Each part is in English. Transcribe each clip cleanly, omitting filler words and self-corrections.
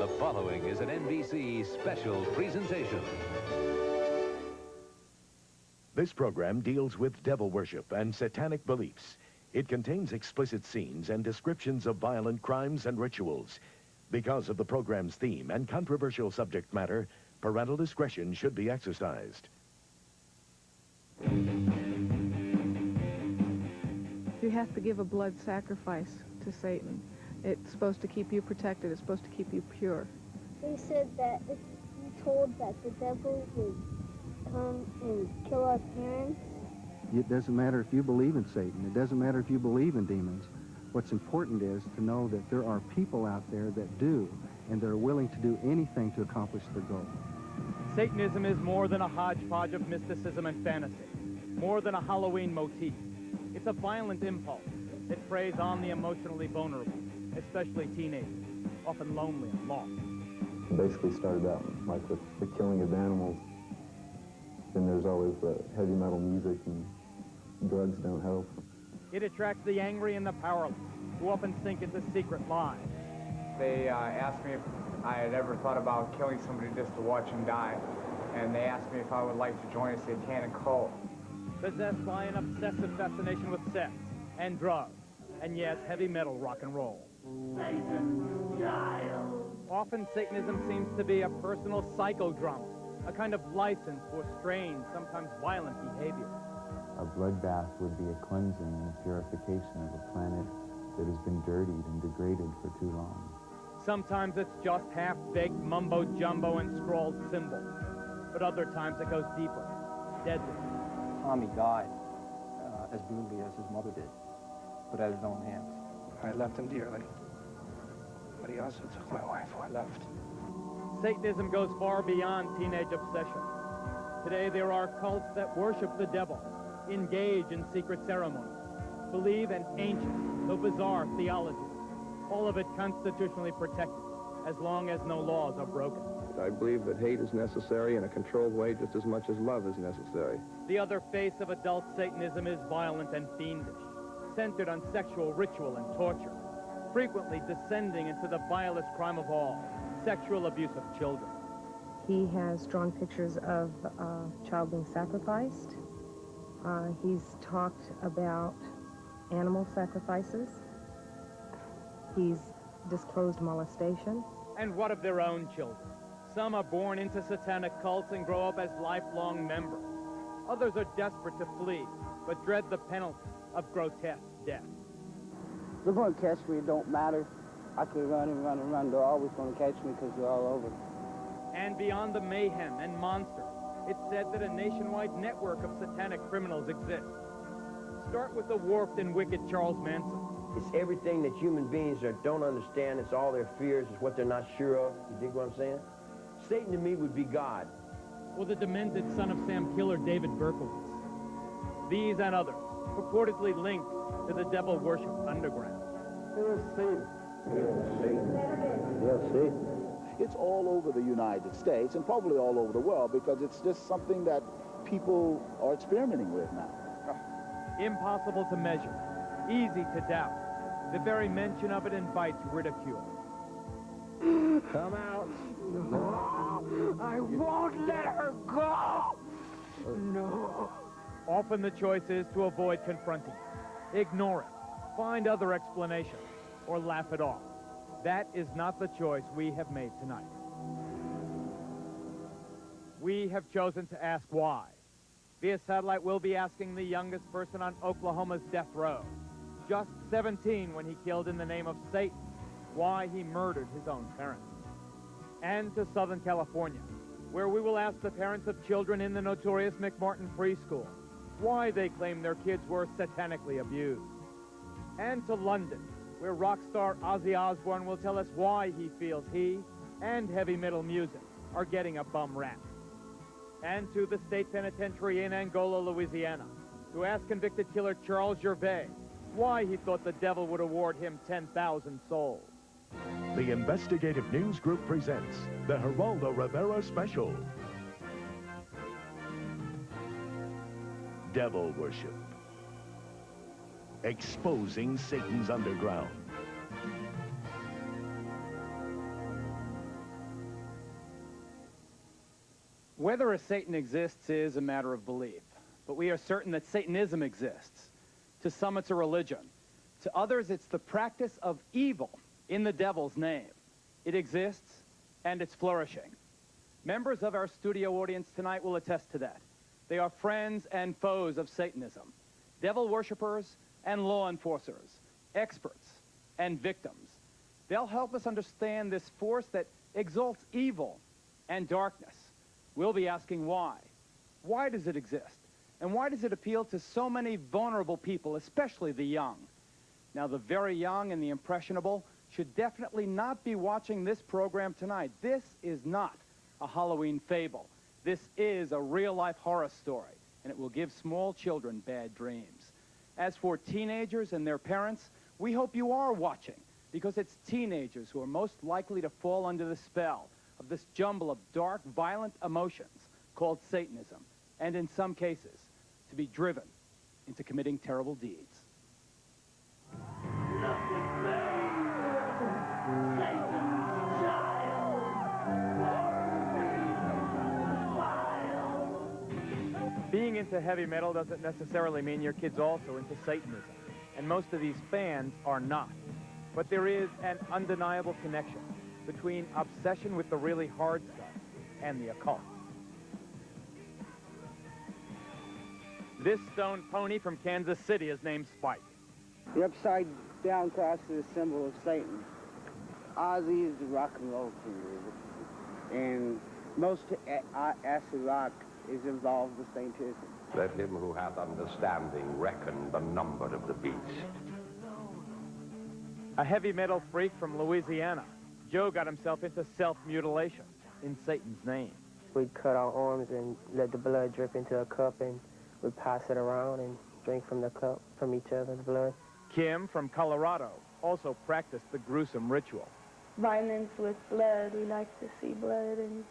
The following is an NBC special presentation. This program deals with devil worship and satanic beliefs. It contains explicit scenes and descriptions of violent crimes and rituals. Because of the program's theme and controversial subject matter, parental discretion should be exercised. You have to give a blood sacrifice to Satan. It's supposed to keep you protected. It's supposed to keep you pure. They said that if you told that the devil would come and kill our parents. It doesn't matter if you believe in Satan. It doesn't matter if you believe in demons. What's important is to know that there are people out there that do, and they're willing to do anything to accomplish their goal. Satanism is more than a hodgepodge of mysticism and fantasy, more than a Halloween motif. It's a violent impulse that preys on the emotionally vulnerable, especially teenagers, often lonely and lost. It basically started out like with the killing of animals. Then there's always the heavy metal music, and drugs don't help. It attracts the angry and the powerless, who often sink into secret lies. They asked me if I had ever thought about killing somebody just to watch them die, and they asked me if I would like to join a satanic cult. Possessed by an obsessive fascination with sex and drugs, and yes, heavy metal rock and roll. Satan's child. Often Satanism seems to be a personal psychodrama, a kind of license for strange, sometimes violent behavior. A bloodbath would be a cleansing and a purification of a planet that has been dirtied and degraded for too long. Sometimes it's just half-baked mumbo-jumbo and scrawled symbols, but other times it goes deeper, deadly. Tommy died as brutally as his mother did, but at his own hands. I loved him dearly, but he also took my wife, who I loved. Satanism goes far beyond teenage obsession. Today there are cults that worship the devil, engage in secret ceremonies, believe in ancient, though bizarre theology, all of it constitutionally protected, as long as no laws are broken. I believe that hate is necessary in a controlled way just as much as love is necessary. The other face of adult Satanism is violent and fiendish, centered on sexual ritual and torture, frequently descending into the vilest crime of all, sexual abuse of children. He has drawn pictures of a child being sacrificed. He's talked about animal sacrifices. He's disclosed molestation. And what of their own children? Some are born into satanic cults and grow up as lifelong members. Others are desperate to flee, but dread the penalty of grotesque death. They're going to catch me, it don't matter. I could run and run and run. They're always going to catch me because they're all over. And beyond the mayhem and monsters, it's said that a nationwide network of satanic criminals exists. Start with the warped and wicked Charles Manson. It's everything that human beings don't understand. It's all their fears. It's what they're not sure of. You dig what I'm saying? Satan to me would be God. Or the demented son of Sam killer David Berkowitz. These and others, purportedly linked to the devil worship underground. Here's Satan. Here's Satan. Yes, Satan. It's all over the United States and probably all over the world because it's just something that people are experimenting with now. Impossible to measure, easy to doubt. The very mention of it invites ridicule. Come out. No, I won't let her go. No. Often the choice is to avoid confronting it, ignore it, find other explanations, or laugh it off. That is not the choice we have made tonight. We have chosen to ask why. Via satellite, we'll be asking the youngest person on Oklahoma's death row, just 17 when he killed in the name of Satan, why he murdered his own parents. And to Southern California, where we will ask the parents of children in the notorious McMartin preschool why they claim their kids were satanically abused. And to London, where rock star Ozzy Osbourne will tell us why he feels he and heavy metal music are getting a bum rap. And to the state penitentiary in Angola, Louisiana, to ask convicted killer Charles Gervais why he thought the devil would award him 10,000 souls. The Investigative News Group presents the Geraldo Rivera Special. Devil Worship. Exposing Satan's underground. Whether a Satan exists is a matter of belief, but we are certain that Satanism exists. To some, it's a religion. To others, it's the practice of evil in the devil's name. It exists, and it's flourishing. Members of our studio audience tonight will attest to that. They are friends and foes of Satanism, devil worshippers and law enforcers, experts and victims. They'll help us understand this force that exalts evil and darkness. We'll be asking why. Why does it exist? And why does it appeal to so many vulnerable people, especially the young? Now, the very young and the impressionable should definitely not be watching this program tonight. This is not a Halloween fable. This is a real-life horror story, and it will give small children bad dreams. As for teenagers and their parents, we hope you are watching, because it's teenagers who are most likely to fall under the spell of this jumble of dark, violent emotions called Satanism, and in some cases, to be driven into committing terrible deeds. Being into heavy metal doesn't necessarily mean your kid's also into Satanism, and most of these fans are not. But there is an undeniable connection between obsession with the really hard stuff and the occult. This stone pony from Kansas City is named Spike. The upside-down cross is a symbol of Satan. Ozzy is the rock and roll king, and most acid rock is involved with Satanism. Let him who hath understanding reckon the number of the beast. A heavy metal freak from Louisiana, Joe got himself into self-mutilation in Satan's name. We'd cut our arms and let the blood drip into a cup, and we'd pass it around and drink from the cup, from each other's blood. Kim from Colorado also practiced the gruesome ritual. Violence with blood, we like to see blood, and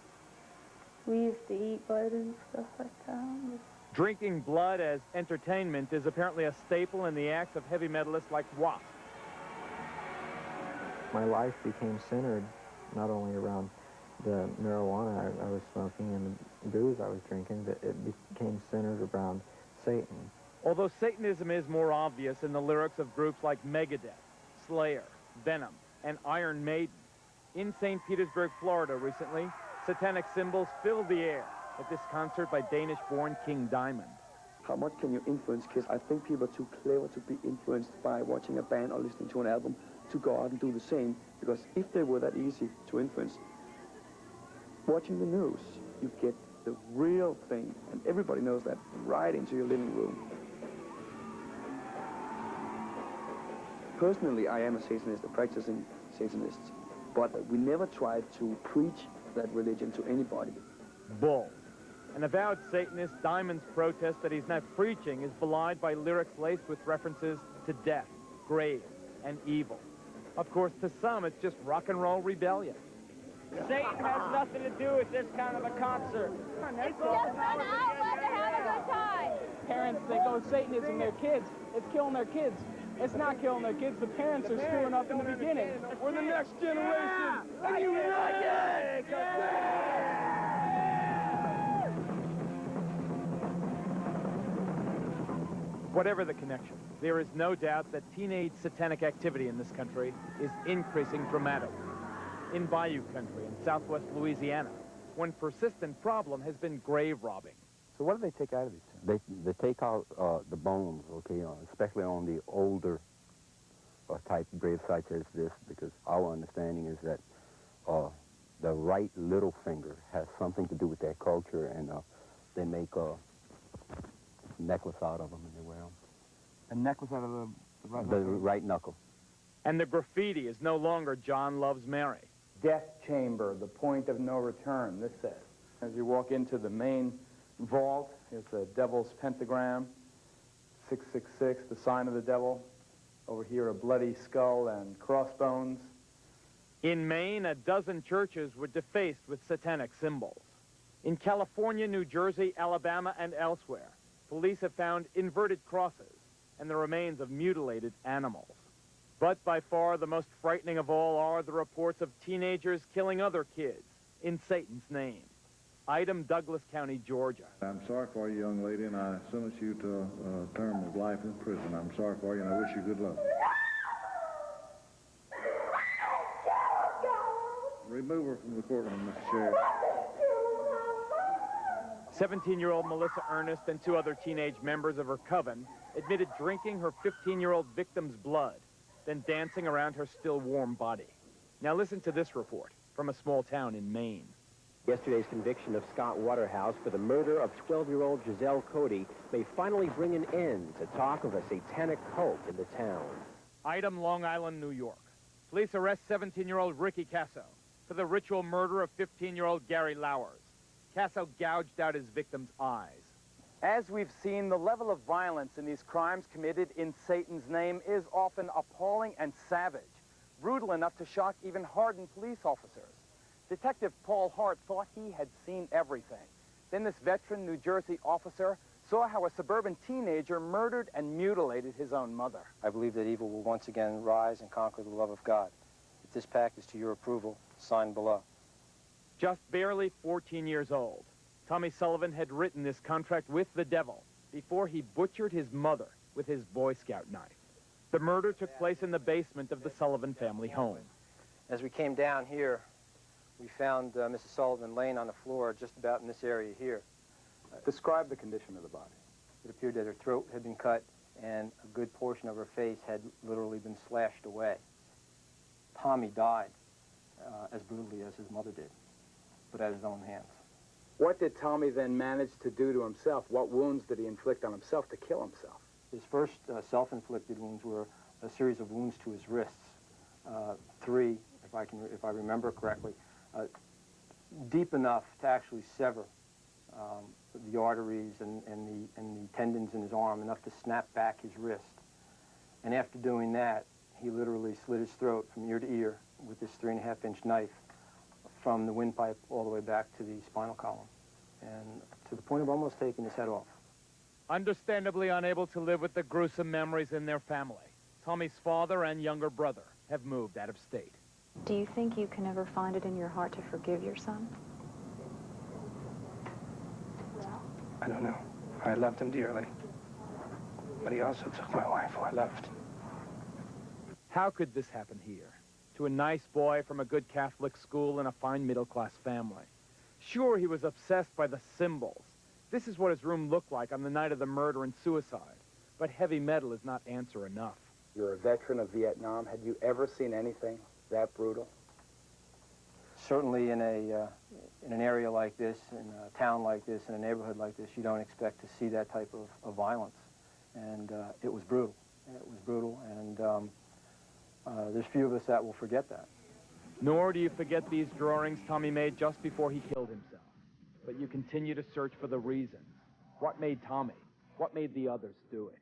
we used to eat blood and stuff like that. Drinking blood as entertainment is apparently a staple in the acts of heavy metalists like Wasp. My life became centered not only around the marijuana I was smoking and the booze I was drinking, but it became centered around Satan. Although Satanism is more obvious in the lyrics of groups like Megadeth, Slayer, Venom, and Iron Maiden, in St. Petersburg, Florida recently, satanic symbols filled the air at this concert by Danish-born King Diamond. How much can you influence kids? I think people are too clever to be influenced by watching a band or listening to an album to go out and do the same, because if they were that easy to influence, watching the news, you get the real thing, and everybody knows that, right into your living room. Personally, I am a Satanist, a practicing Satanist, but we never tried to preach that religion to anybody. Bull. An avowed Satanist, Diamond's protest that he's not preaching is belied by lyrics laced with references to death, grave, and evil. Of course, to some, it's just rock and roll rebellion. Satan has nothing to do with this kind of a concert. It's just an outlet to have a good time. Parents think, oh, Satanism, their kids. It's killing their kids. It's not killing their kids. The parents are screwing up in the beginning. We're the next generation. And you like it! Whatever the connection, there is no doubt that teenage satanic activity in this country is increasing dramatically. In Bayou country in southwest Louisiana, one persistent problem has been grave robbing. So what do they take out of these tombs? They take out the bones, okay, especially on the older type grave sites as this, because our understanding is that the right little finger has something to do with their culture, and they make a necklace out of them and they wear them. A necklace out of the right The knuckle? right knuckle. And the graffiti is no longer John Loves Mary. Death chamber, the point of no return, this says. As you walk into the main vault, it's a devil's pentagram, 666, the sign of the devil. Over here, a bloody skull and crossbones. In Maine, a dozen churches were defaced with satanic symbols. In California, New Jersey, Alabama, and elsewhere, police have found inverted crosses and the remains of mutilated animals. But by far the most frightening of all are the reports of teenagers killing other kids in Satan's name. Item, Douglas County, Georgia. I'm sorry for you, young lady, and I sentence you to a term of life in prison. I'm sorry for you, and I wish you good luck. Remove her from the courtroom, Mr. Sheriff. 17-year-old Melissa Ernest and two other teenage members of her coven admitted drinking her 15-year-old victim's blood, then dancing around her still warm body. Now listen to this report from a small town in Maine. Yesterday's conviction of Scott Waterhouse for the murder of 12-year-old Giselle Cody may finally bring an end to talk of a satanic cult in the town. Item, Long Island, New York. Police arrest 17-year-old Ricky Casso for the ritual murder of 15-year-old Gary Lowers. Casso gouged out his victim's eyes. As we've seen, the level of violence in these crimes committed in Satan's name is often appalling and savage, brutal enough to shock even hardened police officers. Detective Paul Hart thought he had seen everything. Then this veteran New Jersey officer saw how a suburban teenager murdered and mutilated his own mother. I believe that evil will once again rise and conquer the love of God. If this pact is to your approval, sign below. Just barely 14 years old, Tommy Sullivan had written this contract with the devil before he butchered his mother with his Boy Scout knife. The murder took place in the basement of the Sullivan family home. As we came down here, we found Mrs. Sullivan laying on the floor just about in this area here. Describe the condition of the body. It appeared that her throat had been cut and a good portion of her face had literally been slashed away. Tommy died as brutally as his mother did, but at his own hands. What did Tommy then manage to do to himself? What wounds did he inflict on himself to kill himself? His first self-inflicted wounds were a series of wounds to his wrists. 3, if I remember correctly, deep enough to actually sever the arteries and the tendons in his arm, enough to snap back his wrist. And after doing that, he literally slit his throat from ear to ear with this 3.5-inch knife from the windpipe all the way back to the spinal column, and to the point of almost taking his head off. Understandably unable to live with the gruesome memories in their family, Tommy's father and younger brother have moved out of state. Do you think you can ever find it in your heart to forgive your son? I don't know. I loved him dearly. But he also took my wife, who I loved. How could this happen here? To a nice boy from a good Catholic school and a fine middle-class family. Sure, he was obsessed by the symbols. This is what his room looked like on the night of the murder and suicide. But heavy metal is not answer enough. You're a veteran of Vietnam. Had you ever seen anything that brutal? Certainly in an area like this, in a town like this, in a neighborhood like this, you don't expect to see that type of violence. And it was brutal. It was brutal, and there's few of us that will forget that. Nor do you forget these drawings Tommy made just before he killed himself. But you continue to search for the reasons. What made Tommy? What made the others do it?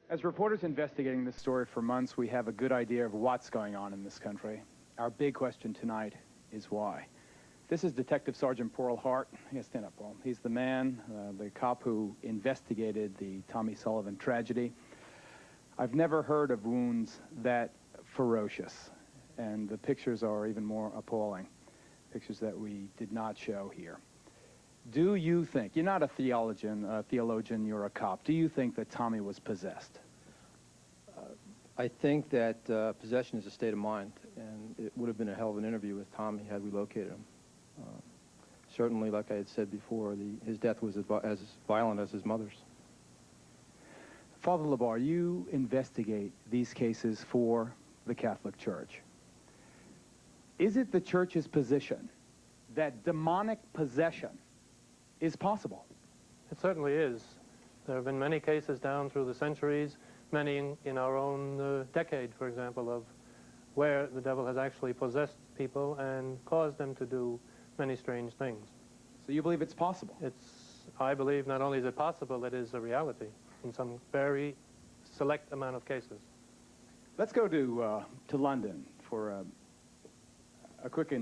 As reporters investigating this story for months, we have a good idea of what's going on in this country. Our big question tonight is why. This is Detective Sergeant Paul Hart. Yes, stand up, Paul. He's the man, the cop who investigated the Tommy Sullivan tragedy. I've never heard of wounds that ferocious, and the pictures are even more appalling. Pictures that we did not show here. Do you think, you're not a theologian, you're a cop, do you think that Tommy was possessed? I think that possession is a state of mind, and it would have been a hell of an interview with Tommy had we located him. Certainly, like I had said before, his death was as violent as his mother's. Father LeBar, you investigate these cases for the Catholic Church. Is it the Church's position that demonic possession is possible? It certainly is. There have been many cases down through the centuries, many in our own decade, for example, of where the devil has actually possessed people and caused them to do many strange things. So you believe it's possible? I believe not only is it possible, it is a reality in some very select amount of cases. Let's go to London for a quick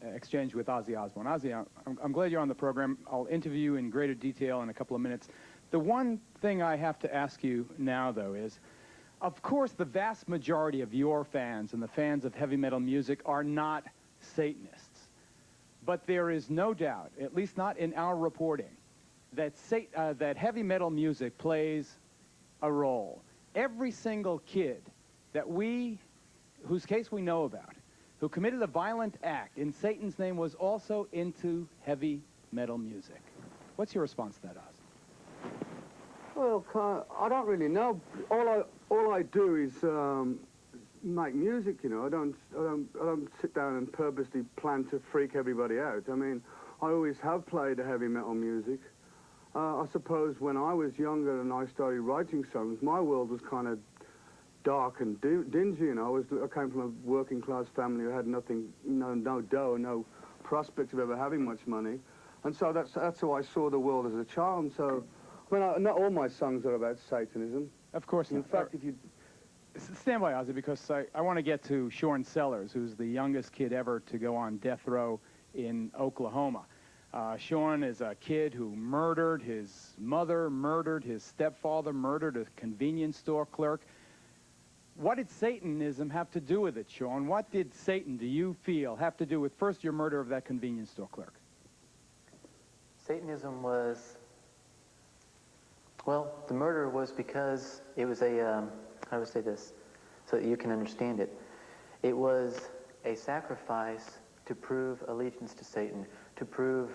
exchange with Ozzy Osbourne. Ozzy, I'm glad you're on the program. I'll interview you in greater detail in a couple of minutes. The one thing I have to ask you now, though, is, of course, the vast majority of your fans and the fans of heavy metal music are not Satanists. But there is no doubt, at least not in our reporting, that, that heavy metal music plays a role. Every single kid that whose case we know about, who committed a violent act in Satan's name was also into heavy metal music. What's your response to that, Oz? Well, I don't really know. All I do is make music. You know, I don't sit down and purposely plan to freak everybody out. I mean, I always have played heavy metal music. I suppose when I was younger and I started writing songs, my world was kind of dark and dingy. You know, I came from a working class family who had nothing, no dough, no prospect of ever having much money, and so that's how I saw the world as a child. And so, I mean, not all my songs are about Satanism. Of course not. In fact, if you stand by, Ozzy, because I want to get to Sean Sellers, who's the youngest kid ever to go on death row in Oklahoma. Sean is a kid who murdered his mother, murdered his stepfather, murdered a convenience store clerk. What did Satanism have to do with it, Sean? What did Satan, do you feel, have to do with, first, your murder of that convenience store clerk? Satanism was, well, the murder was because it was a, how do I say this so that you can understand it? It was a sacrifice to prove allegiance to Satan, to prove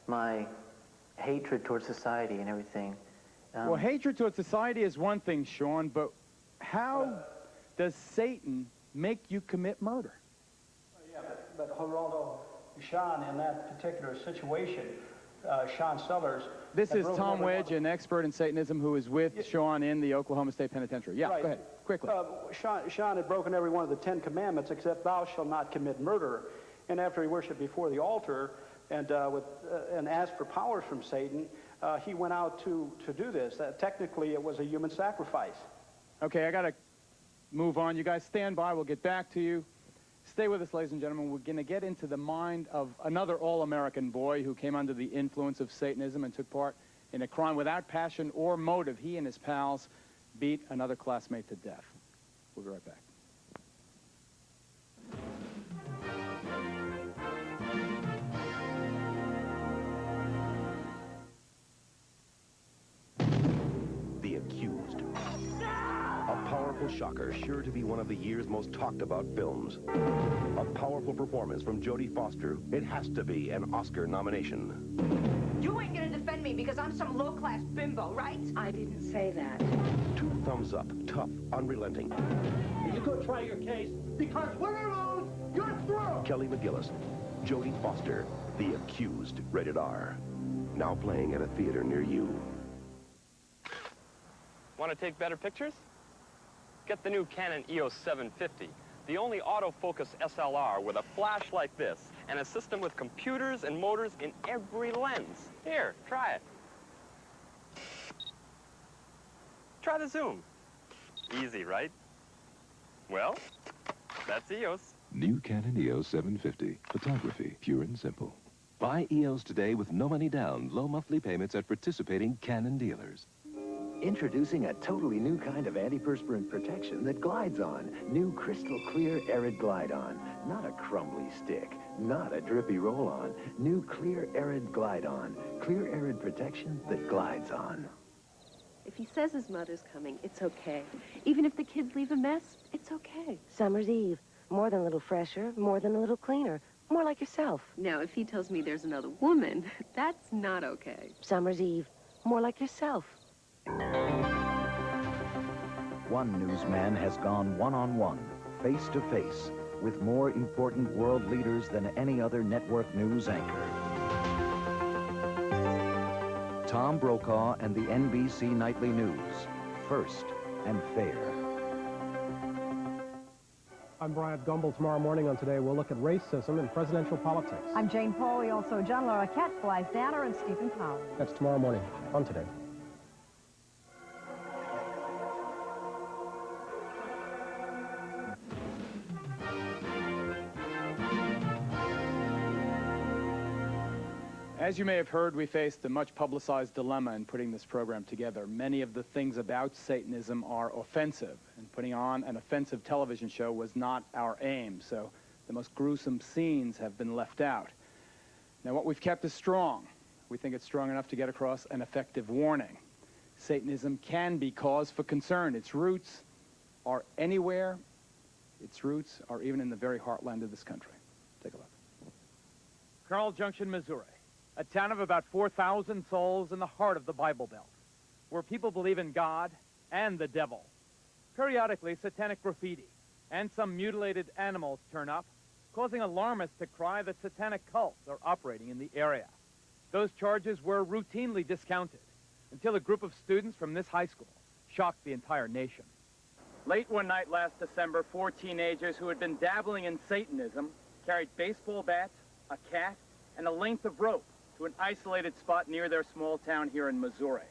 my hatred towards society and everything. Well, hatred towards society is one thing, Sean, but how does Satan make you commit murder? Yeah, but Geraldo, Sean, in that particular situation, Sean Sellers... This is Tom Wedge, an expert in Satanism, who is with Sean in the Oklahoma State Penitentiary. Yeah, right. Go ahead, quickly. Sean had broken every one of the 10 commandments except thou shalt not commit murder. And after he worshiped before the altar and asked for powers from Satan, he went out to do this. Technically, it was a human sacrifice. Okay, I got to move on. You guys stand by. We'll get back to you. Stay with us, ladies and gentlemen. We're going to get into the mind of another all-American boy who came under the influence of Satanism and took part in a crime without passion or motive. He and his pals beat another classmate to death. We'll be right back. The Accused. A powerful shocker, sure to be one of the year's most talked about films. A powerful performance from Jodie Foster. It has to be an Oscar nomination. You ain't gonna defend me because I'm some low-class bimbo, right? I didn't say that. 2 thumbs up, tough, unrelenting. You go try your case because when I lose, you're through. Kelly McGillis, Jodie Foster, The Accused, rated R. Now playing at a theater near you. Want to take better pictures? Get the new Canon EOS 750, the only autofocus SLR with a flash like this and a system with computers and motors in every lens. Here, try it. Try the zoom. Easy, right? Well, that's EOS. New Canon EOS 750. Photography, pure and simple. Buy EOS today with no money down, low monthly payments at participating Canon dealers. Introducing a totally new kind of antiperspirant protection that glides on. New crystal clear Arid Glide On. Not a crumbly stick, not a drippy roll-on. New clear Arid Glide On. Clear Arid protection that glides on. If he says his mother's coming, it's okay. Even if the kids leave a mess, it's okay. Summer's Eve. More than a little fresher, more than a little cleaner. More like yourself. Now, if he tells me there's another woman, that's not okay. Summer's Eve. More like yourself. One newsman has gone one-on-one, face-to-face, with more important world leaders than any other network news anchor. Tom Brokaw and the NBC Nightly News. First and fair. I'm Bryant Gumbel. Tomorrow morning on Today, we'll look at racism in presidential politics. I'm Jane Pauley, also John Larroquette, Blythe Danner, and Stephen Powell. That's tomorrow morning on Today. As you may have heard, we faced a much publicized dilemma in putting this program together. Many of the things about Satanism are offensive, and putting on an offensive television show was not our aim, so the most gruesome scenes have been left out. Now, what we've kept is strong. We think it's strong enough to get across an effective warning. Satanism can be cause for concern. Its roots are anywhere. Its roots are even in the very heartland of this country. Take a look. Carl Junction, Missouri, a town of about 4,000 souls in the heart of the Bible Belt, where people believe in God and the devil. Periodically, satanic graffiti and some mutilated animals turn up, causing alarmists to cry that satanic cults are operating in the area. Those charges were routinely discounted until a group of students from this high school shocked the entire nation. Late one night last December, 4 teenagers who had been dabbling in Satanism carried baseball bats, a cat, and a length of rope to an isolated spot near their small town here in Missouri.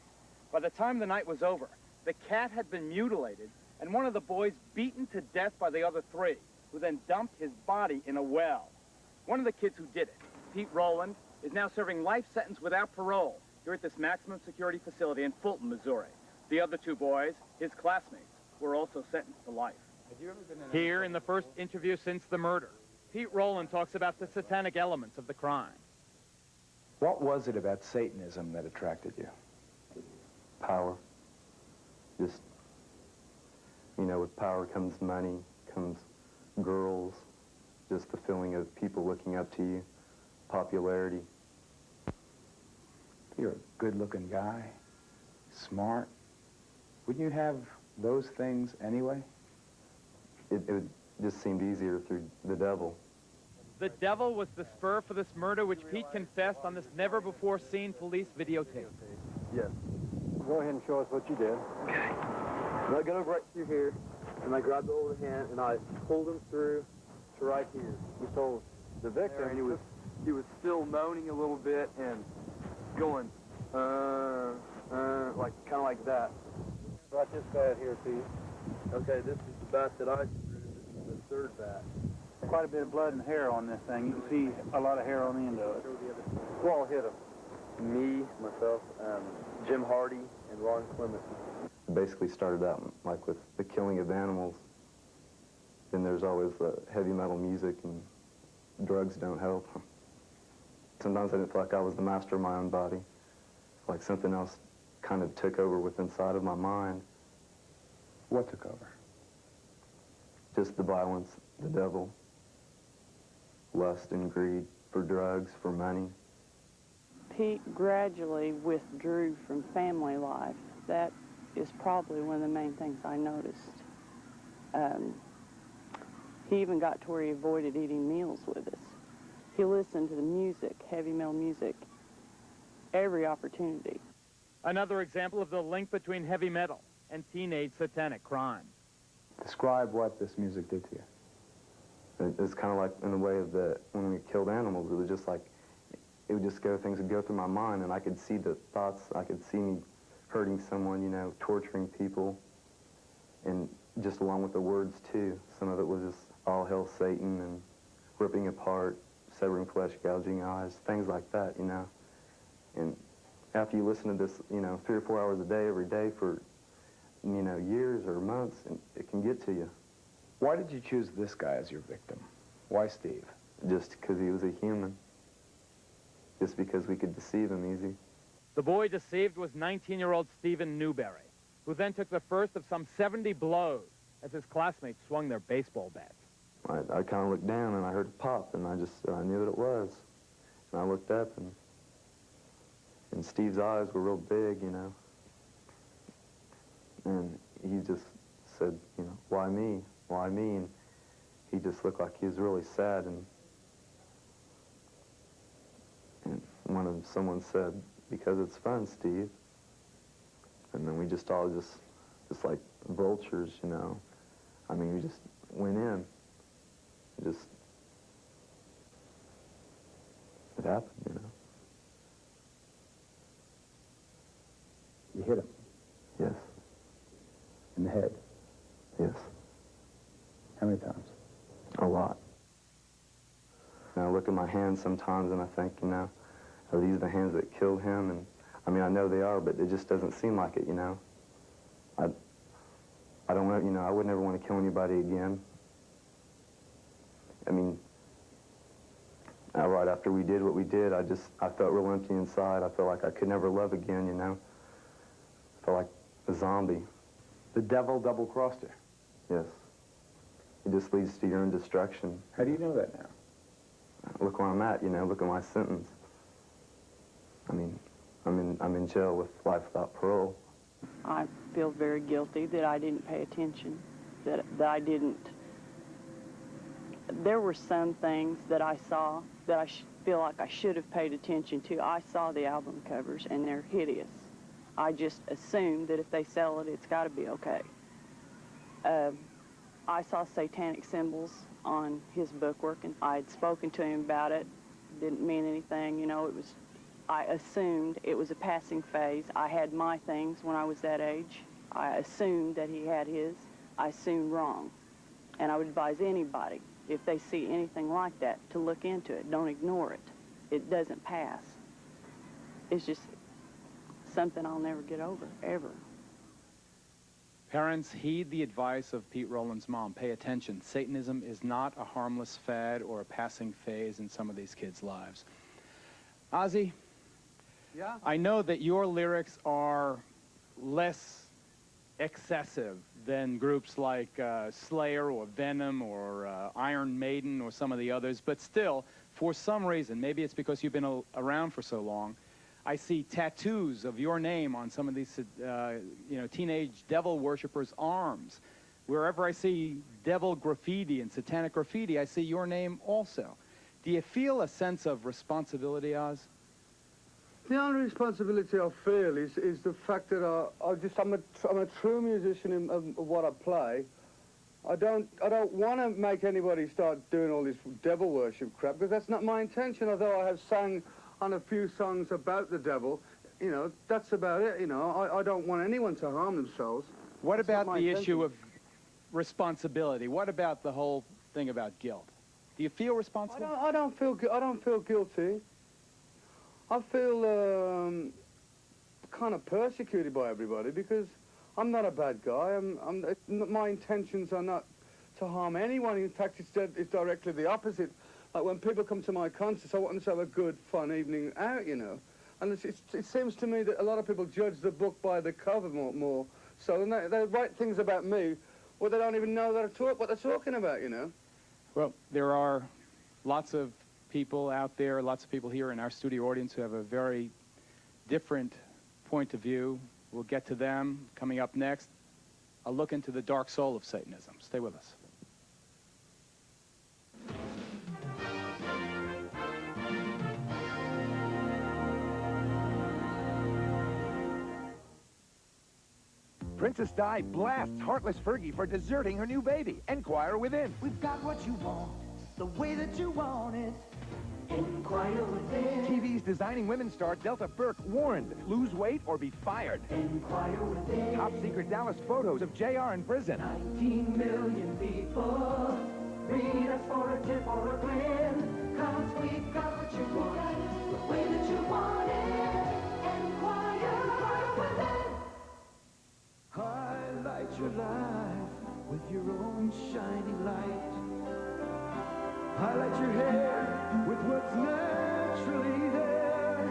By the time the night was over, the cat had been mutilated and one of the boys beaten to death by the other 3, who then dumped his body in a well. One of the kids who did it, Pete Rowland, is now serving life sentence without parole here at this maximum security facility in Fulton, Missouri. The other 2 boys, his classmates, were also sentenced to life. Here in the first interview since the murder, Pete Rowland talks about the satanic elements of the crime. What was it about Satanism that attracted you? Power. Just, you know, with power comes money, comes girls, just the feeling of people looking up to you, popularity. You're a good-looking guy, smart. Wouldn't you have those things anyway? It just seemed easier through the devil. The devil was the spur for this murder, which Pete confessed on this never-before-seen police videotape. Yes. Go ahead and show us what you did. Okay. And I got over right through here, and I grabbed the over hand, and I pulled him through to right here. He told the victim, and he was still moaning a little bit and going, like kind of like that. Right this bat here, Pete. Okay, this is the bat that I screwed. This is the 3rd bat. Quite a bit of blood and hair on this thing. You can see a lot of hair on the end of it. Who all hit him? Me, myself, Jim Hardy, and Ron Clements. It basically started out like with the killing of animals. Then there's always the heavy metal music, and drugs don't help. Sometimes I didn't feel like I was the master of my own body. Like something else kind of took over with inside of my mind. What took over? Just the violence, the devil, lust and greed for drugs, for money. Pete gradually withdrew from family life. That is probably one of the main things I noticed. He even got to where he avoided eating meals with us. He listened to the music, heavy metal music, every opportunity. Another example of the link between heavy metal and teenage satanic crime. Describe what this music did to you. It's kind of like in the way of when we killed animals, it was just like, it would just things would go through my mind, and I could see the thoughts, I could see me hurting someone, you know, torturing people, and just along with the words too. Some of it was just all hail Satan and ripping apart, severing flesh, gouging eyes, things like that, you know. And after you listen to this, you know, 3 or 4 hours a day, every day for, you know, years or months, and it can get to you. Why did you choose this guy as your victim? Why Steve? Just because he was a human. Just because we could deceive him easy. The boy deceived was 19-year-old Stephen Newberry, who then took the first of some 70 blows as his classmates swung their baseball bats. I kind of looked down and I heard it pop, and I knew what it was. And I looked up, and Steve's eyes were real big, you know. And he just said, you know, why me? Why me? And he just looked like he was really sad. And someone said, because it's fun, Steve. And then we just all just like vultures, you know. I mean, we just went in. It happened, you know. You hit him? Yes. In the head? Yes. How many times? A lot. And I look at my hands sometimes and I think, you know, Are these the hands that killed him? And I mean, I know they are, but it just doesn't seem like it, you know. I don't want, you know, I would never want to kill anybody again. I mean, right after we did what we did, I felt real empty inside. I felt like I could never love again, you know. I felt like a zombie. The devil double-crossed her. Yes. It just leads to your own destruction. How do you know that now? Look where I'm at, you know, look at my sentence. I mean, I'm in jail with life without parole. I feel very guilty that I didn't pay attention, that I didn't. There were some things that I saw that I feel like I should have paid attention to. I saw the album covers, and they're hideous. I just assumed that if they sell it, it's got to be okay. I saw satanic symbols on his bookwork, and I had spoken to him about it. Didn't mean anything, you know. I assumed it was a passing phase. I had my things when I was that age. I assumed that he had his. I assumed wrong. And I would advise anybody, if they see anything like that, to look into it. Don't ignore it. It doesn't pass. It's just something I'll never get over, ever. Parents, heed the advice of Pete Rowland's mom. Pay attention. Satanism is not a harmless fad or a passing phase in some of these kids' lives. Ozzy, yeah? I know that your lyrics are less excessive than groups like Slayer or Venom or Iron Maiden or some of the others, but still, for some reason, maybe it's because you've been around for so long, I see tattoos of your name on some of these, you know, teenage devil worshippers' arms. Wherever I see devil graffiti and satanic graffiti, I see your name also. Do you feel a sense of responsibility, Oz? The only responsibility I feel is the fact that I'm a true musician of what I play. I don't want to make anybody start doing all this devil worship crap, because that's not my intention. Although I have sang on a few songs about the devil, you know, that's about it. You know, I don't want anyone to harm themselves. What about the issue of responsibility? What about the whole thing about guilt? Do you feel responsible? I don't feel guilty. I feel kind of persecuted by everybody because I'm not a bad guy. My intentions are not to harm anyone. In fact, it's directly the opposite. Like when people come to my concerts, I want them to have a good, fun evening out, you know. And it seems to me that a lot of people judge the book by the cover more. So they write things about me where they don't even know what they're talking about, you know. Well, there are lots of people out there, lots of people here in our studio audience who have a very different point of view. We'll get to them coming up next. A look into the dark soul of Satanism. Stay with us. Princess Di blasts Heartless Fergie for deserting her new baby. Enquire within. We've got what you want, the way that you want it. Enquire within. TV's Designing Women star Delta Burke warned, lose weight or be fired. Enquire within. Top secret Dallas photos of JR in prison. 19 million people read us for a tip or a grin. 'Cause we've got what you want, the way that you want it. Enquire within. Highlight your life with your own shining light. Highlight your hair with what's naturally there.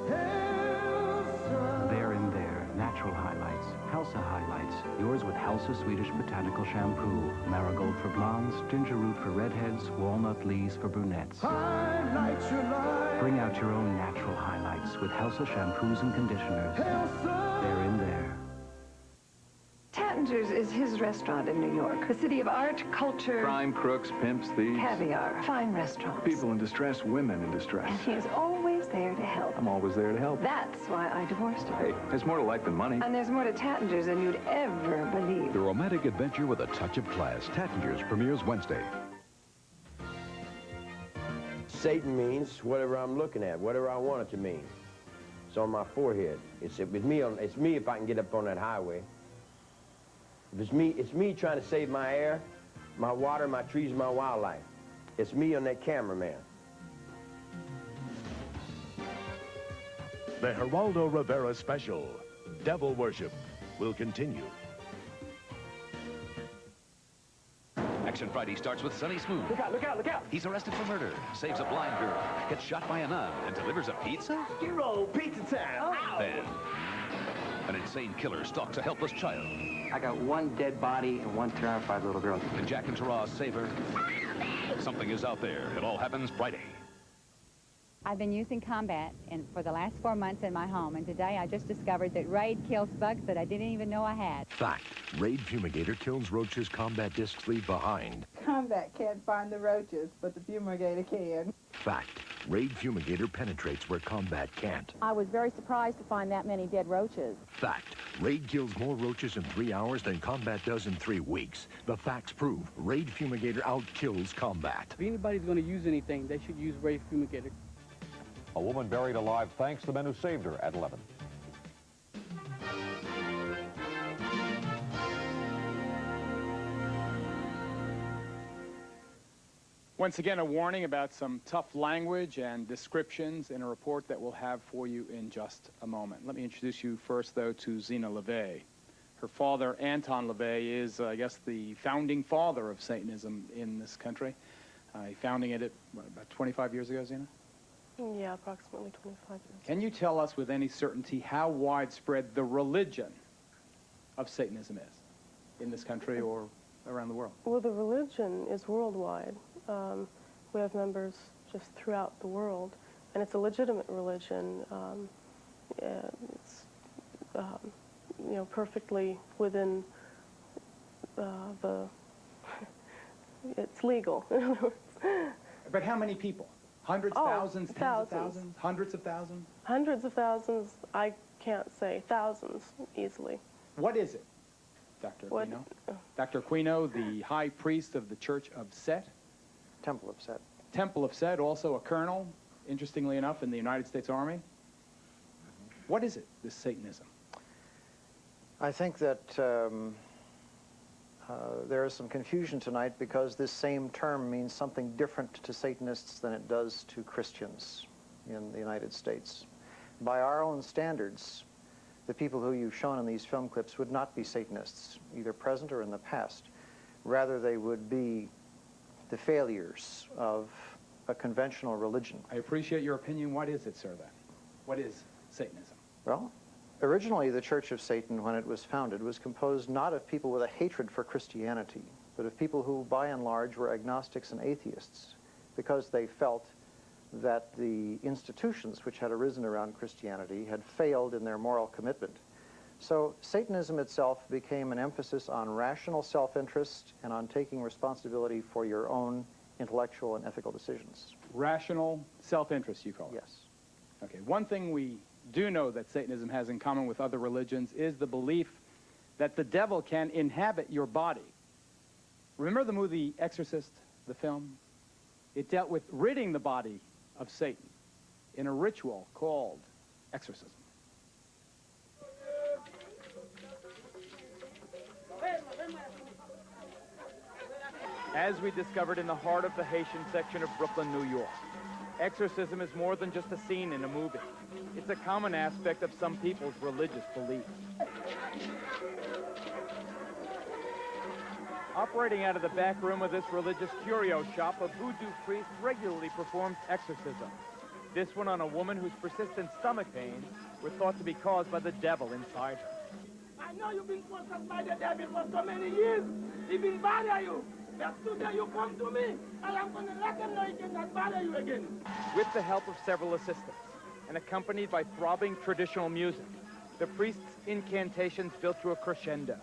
Helsa. There and there, natural highlights. Helsa highlights. Yours with Helsa Swedish Botanical Shampoo. Marigold for blondes, ginger root for redheads, walnut leaves for brunettes. Highlight your life. Bring out your own natural highlights with Helsa shampoos and conditioners. Helsa. There and there. Tattinger's is his restaurant in New York. The city of art, culture... Crime, crooks, pimps, thieves. Caviar. Fine restaurants. People in distress, women in distress. And he is always there to help. I'm always there to help. That's why I divorced him. Hey, there's more to life than money. And there's more to Tattinger's than you'd ever believe. The romantic adventure with a touch of class. Tattinger's premieres Wednesday. Satan means whatever I'm looking at, whatever I want it to mean. It's on my forehead. It's me if I can get up on that highway. If it's me trying to save my air, my water, my trees, my wildlife. It's me on that cameraman. The Geraldo Rivera special, Devil Worship, will continue. Action Friday starts with Sonny Smooth. Look out, look out, look out! He's arrested for murder, saves a blind girl, gets shot by a nun, and delivers a pizza? Hero, pizza time! Ow. Then, an insane killer stalks a helpless child. I got one dead body and one terrified little girl. And Jack and Tara save her. Something is out there. It all happens Friday. I've been using Combat for the last 4 months in my home, and today I just discovered that Raid kills bugs that I didn't even know I had. Fact. Raid Fumigator kills roaches Combat discs leave behind. Combat can't find the roaches, but the Fumigator can. Fact. Raid Fumigator penetrates where Combat can't. I was very surprised to find that many dead roaches. Fact. Raid kills more roaches in 3 hours than Combat does in 3 weeks. The facts prove Raid Fumigator outkills Combat. If anybody's going to use anything, they should use Raid Fumigator. A woman buried alive thanks to the men who saved her at 11. Once again, a warning about some tough language and descriptions in a report that we'll have for you in just a moment. Let me introduce you first, though, to Zena LeVay. Her father, Anton LeVay, is, I guess, the founding father of Satanism in this country. He founding it, what, about 25 years ago, Zena? Yeah, approximately 25 years. Can you tell us with any certainty how widespread the religion of Satanism is in this country or around the world? Well, the religion is worldwide. We have members just throughout the world, and it's a legitimate religion. It's you know, perfectly within the it's legal. In other words. But how many people? Hundreds, thousands, tens of thousands, hundreds of thousands? Hundreds of thousands, I can't say. Thousands, easily. What is it, Dr. Aquino? Dr. Aquino, the high priest of the Church of Set? Temple of Set. Temple of Set, also a colonel, interestingly enough, in the United States Army. What is it, this Satanism? I think that there is some confusion tonight because this same term means something different to Satanists than it does to Christians in the United States. By our own standards, the people who you've shown in these film clips would not be Satanists, either present or in the past. Rather, they would be the failures of a conventional religion. I appreciate your opinion. What is it, sir, then? What is Satanism? Well, originally the Church of Satan, when it was founded, was composed not of people with a hatred for Christianity, but of people who, by and large, were agnostics and atheists, because they felt that the institutions which had arisen around Christianity had failed in their moral commitment. So Satanism itself became an emphasis on rational self-interest and on taking responsibility for your own intellectual and ethical decisions. Rational self-interest, you call it? Yes. Okay, one thing we do know that Satanism has in common with other religions is the belief that the devil can inhabit your body. Remember the movie Exorcist, the film? It dealt with ridding the body of Satan in a ritual called exorcism. As we discovered in the heart of the Haitian section of Brooklyn, New York, exorcism is more than just a scene in a movie. It's a common aspect of some people's religious beliefs. Operating out of the back room of this religious curio shop, a voodoo priest regularly performs exorcism. This one on a woman whose persistent stomach pains were thought to be caused by the devil inside her. I know you've been possessed by the devil for so many years. He been bother you. But today you come to me, and I'm going to let him know he cannot bother you again. With the help of several assistants, and accompanied by throbbing traditional music, the priest's incantations built to a crescendo.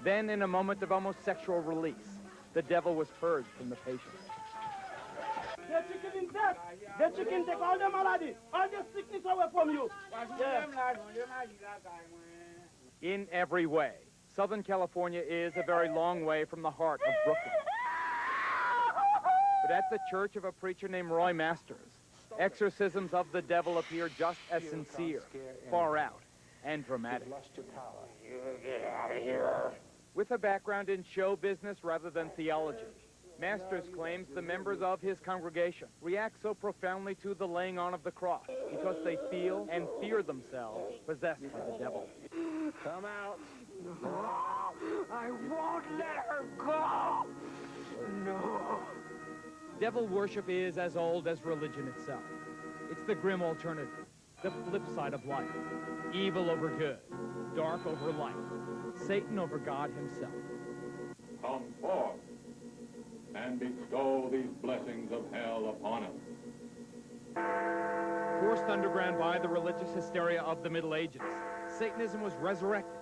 Then, in a moment of almost sexual release, the devil was purged from the patient. The chicken in death. The chicken take all the malady, all the sickness away from you. Yeah. In every way, Southern California is a very long way from the heart of Brooklyn. But at the church of a preacher named Roy Masters, exorcisms of the devil appear just as sincere, far out, and dramatic. With a background in show business rather than theology, Masters claims the members of his congregation react so profoundly to the laying on of the cross because they feel and fear themselves possessed by the devil. Come out. No, I won't let her go. No. Devil worship is as old as religion itself. It's the grim alternative, the flip side of life. Evil over good, dark over light, Satan over God himself. Come forth and bestow these blessings of hell upon us. Forced underground by the religious hysteria of the Middle Ages, Satanism was resurrected,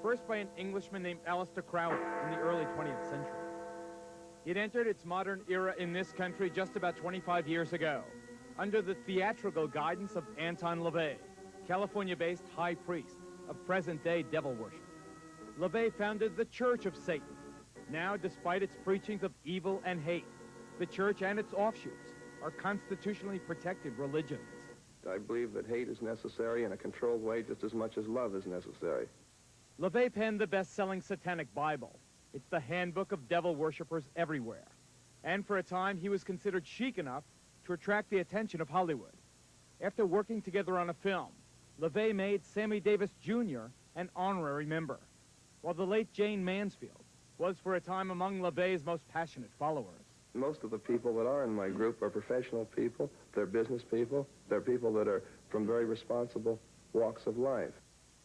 first by an Englishman named Aleister Crowley in the early 20th century. It entered its modern era in this country just about 25 years ago, under the theatrical guidance of Anton LaVey, California-based high priest of present-day devil worship. LaVey founded the Church of Satan. Now, despite its preachings of evil and hate, the church and its offshoots are constitutionally protected religions. I believe that hate is necessary in a controlled way just as much as love is necessary. LaVey penned the best-selling Satanic Bible. It's the handbook of devil worshippers everywhere. And for a time, he was considered chic enough to attract the attention of Hollywood. After working together on a film, LaVey made Sammy Davis Jr. an honorary member, while the late Jane Mansfield was for a time among LaVey's most passionate followers. Most of the people that are in my group are professional people, they're business people, they're people that are from very responsible walks of life.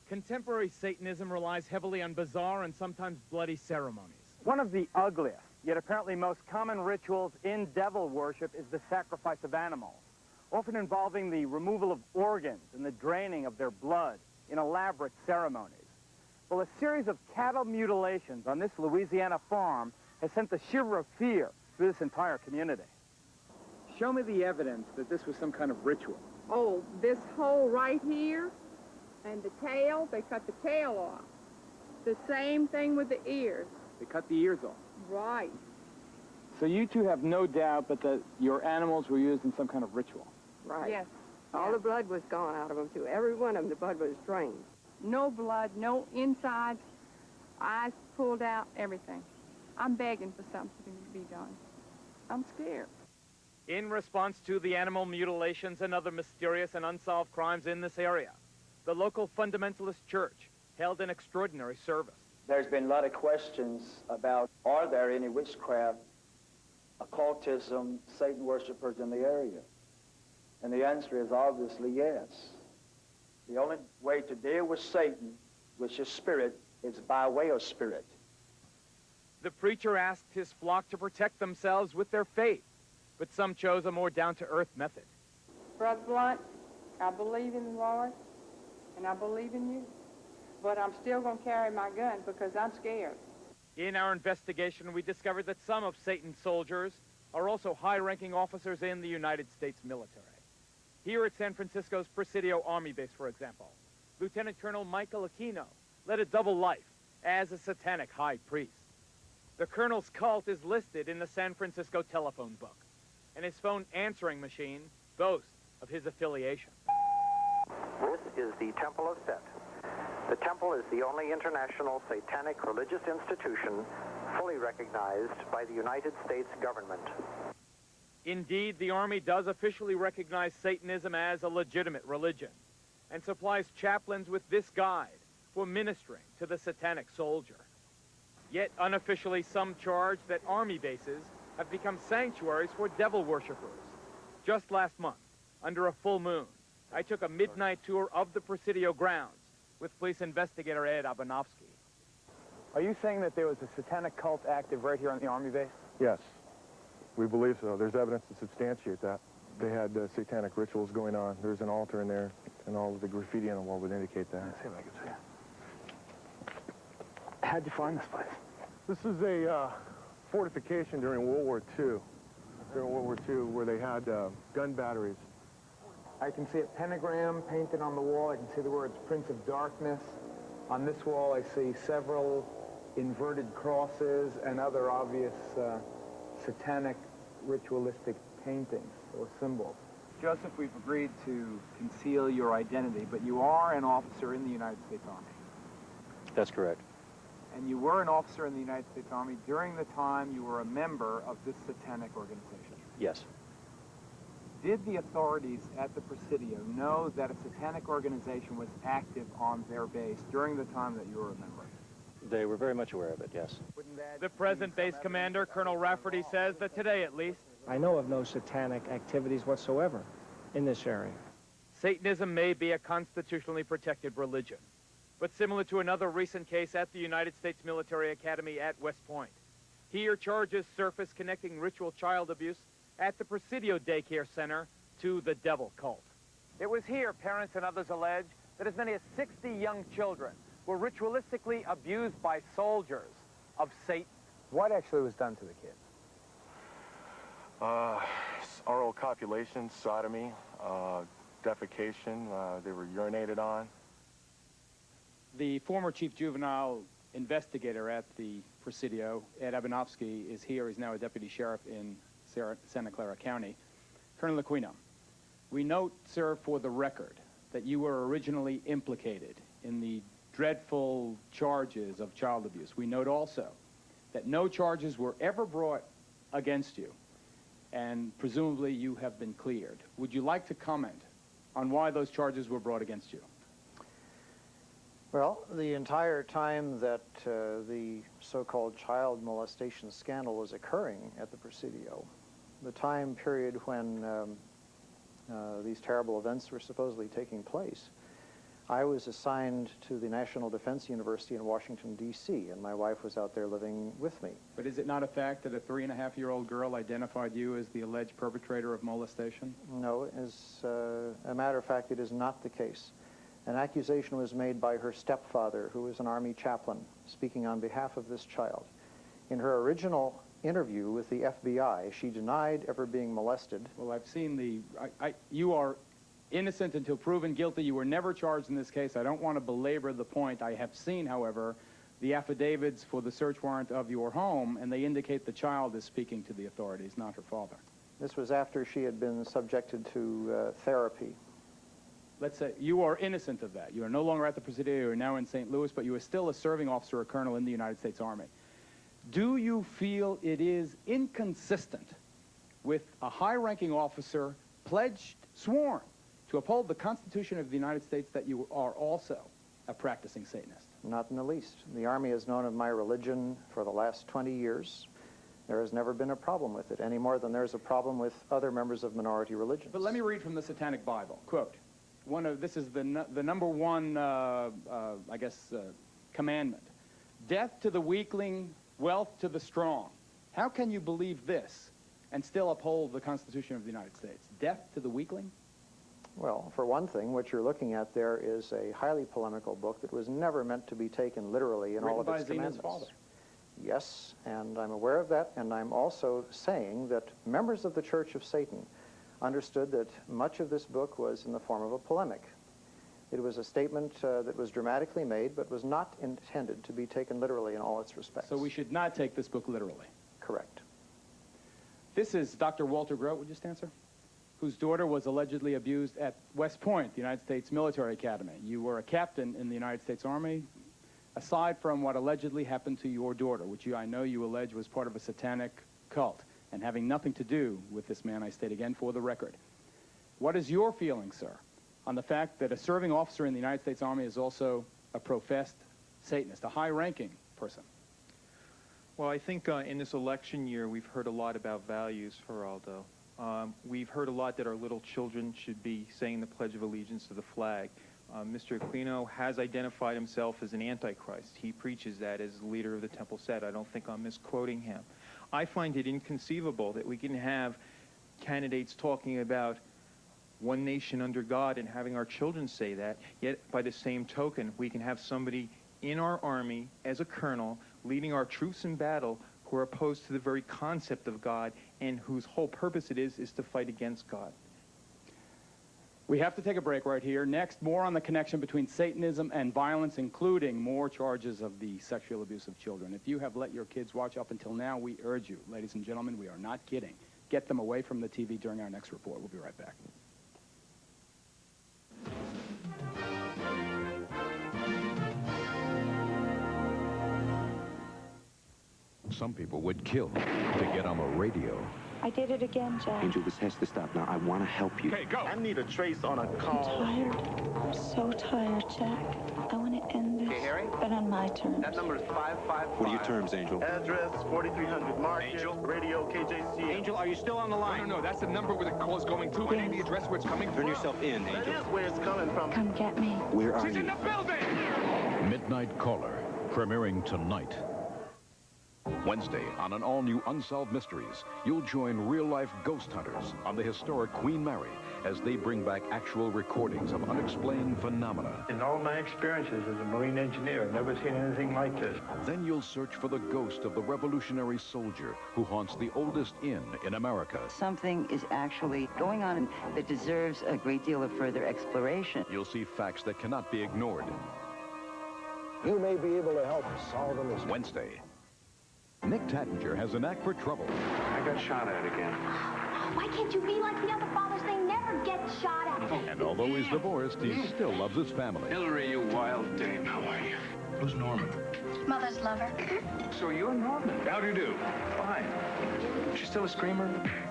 Contemporary Satanism relies heavily on bizarre and sometimes bloody ceremonies. One of the ugliest, yet apparently most common rituals in devil worship is the sacrifice of animals, often involving the removal of organs and the draining of their blood in elaborate ceremonies. Well, a series of cattle mutilations on this Louisiana farm has sent the shiver of fear through this entire community. Show me the evidence that this was some kind of ritual. Oh, this hole right here and the tail, they cut the tail off. The same thing with the ears. They cut the ears off. Right. So you two have no doubt but that your animals were used in some kind of ritual. Right. Yes. All the blood was gone out of them, too. Every one of them, the blood was drained. No blood, no insides, eyes pulled out, everything. I'm begging for something to be done. I'm scared. In response to the animal mutilations and other mysterious and unsolved crimes in this area, the local fundamentalist church held an extraordinary service. There's been a lot of questions about, are there any witchcraft, occultism, Satan worshipers in the area? And the answer is obviously yes. The only way to deal with Satan, which is spirit, is by way of spirit. The preacher asked his flock to protect themselves with their faith, but some chose a more down-to-earth method. Brother Blunt, I believe in the Lord, and I believe in you. But I'm still going to carry my gun because I'm scared. In our investigation, we discovered that some of Satan's soldiers are also high-ranking officers in the United States military. Here at San Francisco's Presidio Army Base, for example, Lieutenant Colonel Michael Aquino led a double life as a satanic high priest. The colonel's cult is listed in the San Francisco telephone book, and his phone answering machine boasts of his affiliation. This is the Temple of Set. The temple is the only international satanic religious institution fully recognized by the United States government. Indeed, the Army does officially recognize Satanism as a legitimate religion and supplies chaplains with this guide for ministering to the satanic soldier. Yet unofficially, some charge that Army bases have become sanctuaries for devil worshippers. Just last month, under a full moon, I took a midnight tour of the Presidio grounds with police investigator Ed Abanovsky. Are you saying that there was a satanic cult active right here on the Army base? Yes, we believe so. There's evidence to substantiate that. They had satanic rituals going on. There's an altar in there, and all of the graffiti on the wall would indicate that. Let's see if I can see it. How'd you find this place? This is a fortification during World War II. During World War II, where they had gun batteries. I can see a pentagram painted on the wall. I can see the words Prince of Darkness. On this wall, I see several inverted crosses and other obvious satanic ritualistic paintings or symbols. Joseph, we've agreed to conceal your identity, but you are an officer in the United States Army. That's correct. and you were an officer in the United States Army during the time you were a member of this satanic organization. Yes. Did the authorities at the Presidio know that a satanic organization was active on their base during the time that you were a member? They were very much aware of it, yes. The present base commander, Colonel Rafferty, says that today, at least, I know of no satanic activities whatsoever in this area. Satanism may be a constitutionally protected religion, but similar to another recent case at the United States Military Academy at West Point, here charges surface connecting ritual child abuse at the Presidio Daycare Center to the devil cult. It was here, parents and others allege, that as many as 60 young children were ritualistically abused by soldiers of Satan. What actually was done to the kids? Oral copulation, sodomy, defecation, they were urinated on. The former chief juvenile investigator at the Presidio, Ed Abanovsky, is here. He's now a deputy sheriff in Santa Clara County. Colonel Aquino, we note, sir, for the record, that you were originally implicated in the dreadful charges of child abuse. We note also that no charges were ever brought against you, and presumably you have been cleared. Would you like to comment on why those charges were brought against you? Well, the entire time that the so-called child molestation scandal was occurring at the Presidio, the time period when these terrible events were supposedly taking place, I was assigned to the National Defense University in Washington, D.C., and my wife was out there living with me. But is it not a fact that a 3.5-year-old girl identified you as the alleged perpetrator of molestation? No, as a matter of fact, it is not the case. An accusation was made by her stepfather, who was an Army chaplain, speaking on behalf of this child. In her original interview with the FBI, she denied ever being molested. Well, I've seen the... you are innocent until proven guilty. You were never charged in this case. I don't want to belabor the point. I have seen, however, the affidavits for the search warrant of your home, and they indicate the child is speaking to the authorities, not her father. This was after she had been subjected to therapy. Let's say you are innocent of that. You are no longer at the Presidio. You are now in St. Louis, but you are still a serving officer or colonel in the United States Army. Do you feel it is inconsistent with a high-ranking officer pledged, sworn, to uphold the Constitution of the United States that you are also a practicing Satanist? Not in the least. The Army has known of my religion for the last 20 years. There has never been a problem with it, any more than there's a problem with other members of minority religions. But let me read from the Satanic Bible. Quote, this is the number one, commandment. Death to the weakling, wealth to the strong. How can you believe this and still uphold the Constitution of the United States? Death to the weakling? Well, for one thing, what you're looking at there is a highly polemical book that was never meant to be taken literally in all of its commandments. Father. Yes, and I'm aware of that, and I'm also saying that members of the Church of Satan understood that much of this book was in the form of a polemic. It was a statement that was dramatically made, but was not intended to be taken literally in all its respects. So we should not take this book literally? Correct. This is Dr. Walter Grote, would you stand, sir? Whose daughter was allegedly abused at West Point, the United States Military Academy. You were a captain in the United States Army. Aside from what allegedly happened to your daughter, which I know you allege was part of a satanic cult, and having nothing to do with this man, I state again for the record, what is your feeling, sir, on the fact that a serving officer in the United States Army is also a professed Satanist, a high-ranking person? Well, I think in this election year, we've heard a lot about values, Geraldo. We've heard a lot that our little children should be saying the Pledge of Allegiance to the flag. Mr. Aquino has identified himself as an antichrist. He preaches that as the leader of the Temple Set. I don't think I'm misquoting him. I find it inconceivable that we can have candidates talking about one nation under God and having our children say that, yet by the same token, we can have somebody in our Army as a colonel leading our troops in battle who are opposed to the very concept of God and whose whole purpose it is to fight against God. We have to take a break right here. Next, more on the connection between Satanism and violence, including more charges of the sexual abuse of children. If you have let your kids watch up until now, we urge you, ladies and gentlemen, we are not kidding. Get them away from the TV during our next report. We'll be right back. Some people would kill to get on the radio. I did it again, Jack. Angel, this has to stop now. I want to help you. Okay, go. I need a trace on a call. I'm tired. I'm so tired, Jack. I want to end this, but on my terms. That number is 555. What are your terms, Angel? Address 4300 Market. Angel? Radio KJC. Angel, are you still on the line? No, that's the number where the call is going to. I need the address where it's coming from. Turn yourself in, Angel. That is where it's coming from. Come get me. Where are She's you? in the building! Midnight Caller, premiering tonight. Wednesday, on an all-new Unsolved Mysteries, you'll join real-life ghost hunters on the historic Queen Mary as they bring back actual recordings of unexplained phenomena. In all my experiences as a Marine engineer, I've never seen anything like this. Then you'll search for the ghost of the revolutionary soldier who haunts the oldest inn in America. Something is actually going on that deserves a great deal of further exploration. You'll see facts that cannot be ignored. You may be able to help solve a mystery. Wednesday. Nick Tattinger has a knack for trouble. I got shot at again. Why can't you be like the other fathers? They never get shot at. And although he's divorced, he still loves his family. Hillary, you wild dame, how are you? Who's Norman? Mother's lover. So you're Norman. How do you do? Fine. She's still a screamer?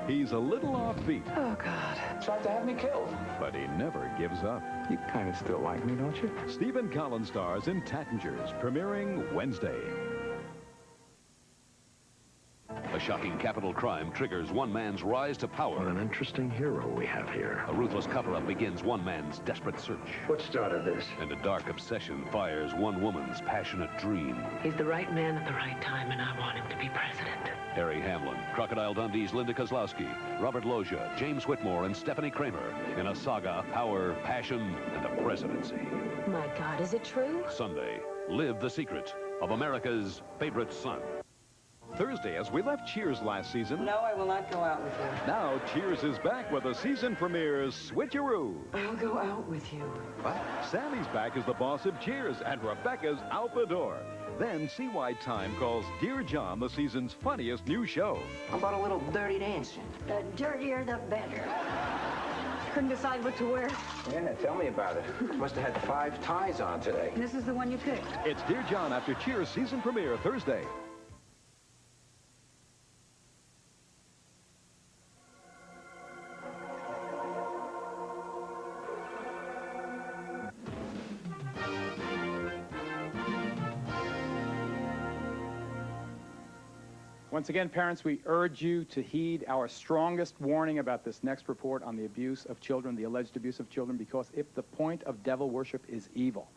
He's a little offbeat. Oh, God. Tried to have me killed. But he never gives up. You kind of still like me, don't you? Stephen Collins stars in Tattingers, premiering Wednesday. A shocking capital crime triggers one man's rise to power. What an interesting hero we have here. A ruthless cover-up begins one man's desperate search. What started this? And a dark obsession fires one woman's passionate dream. He's the right man at the right time, and I want him to be president. Harry Hamlin, Crocodile Dundee's Linda Kozlowski, Robert Loggia, James Whitmore, and Stephanie Kramer in a saga of power, passion, and a presidency. My God, is it true? Sunday, live the secret of America's favorite son. Thursday, as we left Cheers last season. No, I will not go out with you. Now Cheers is back with a season premiere switcheroo. I'll go out with you. But Sally's back as the boss of Cheers, and Rebecca's out the door. Then see why Time calls Dear John the season's funniest new show. How about a little dirty dancing? The dirtier, the better. Couldn't decide what to wear. Yeah, tell me about it. Must have had 5 ties on today. And this is the one you picked. It's Dear John after Cheers season premiere Thursday. Once again, parents, we urge you to heed our strongest warning about this next report on the abuse of children, the alleged abuse of children, because if the point of devil worship is evil,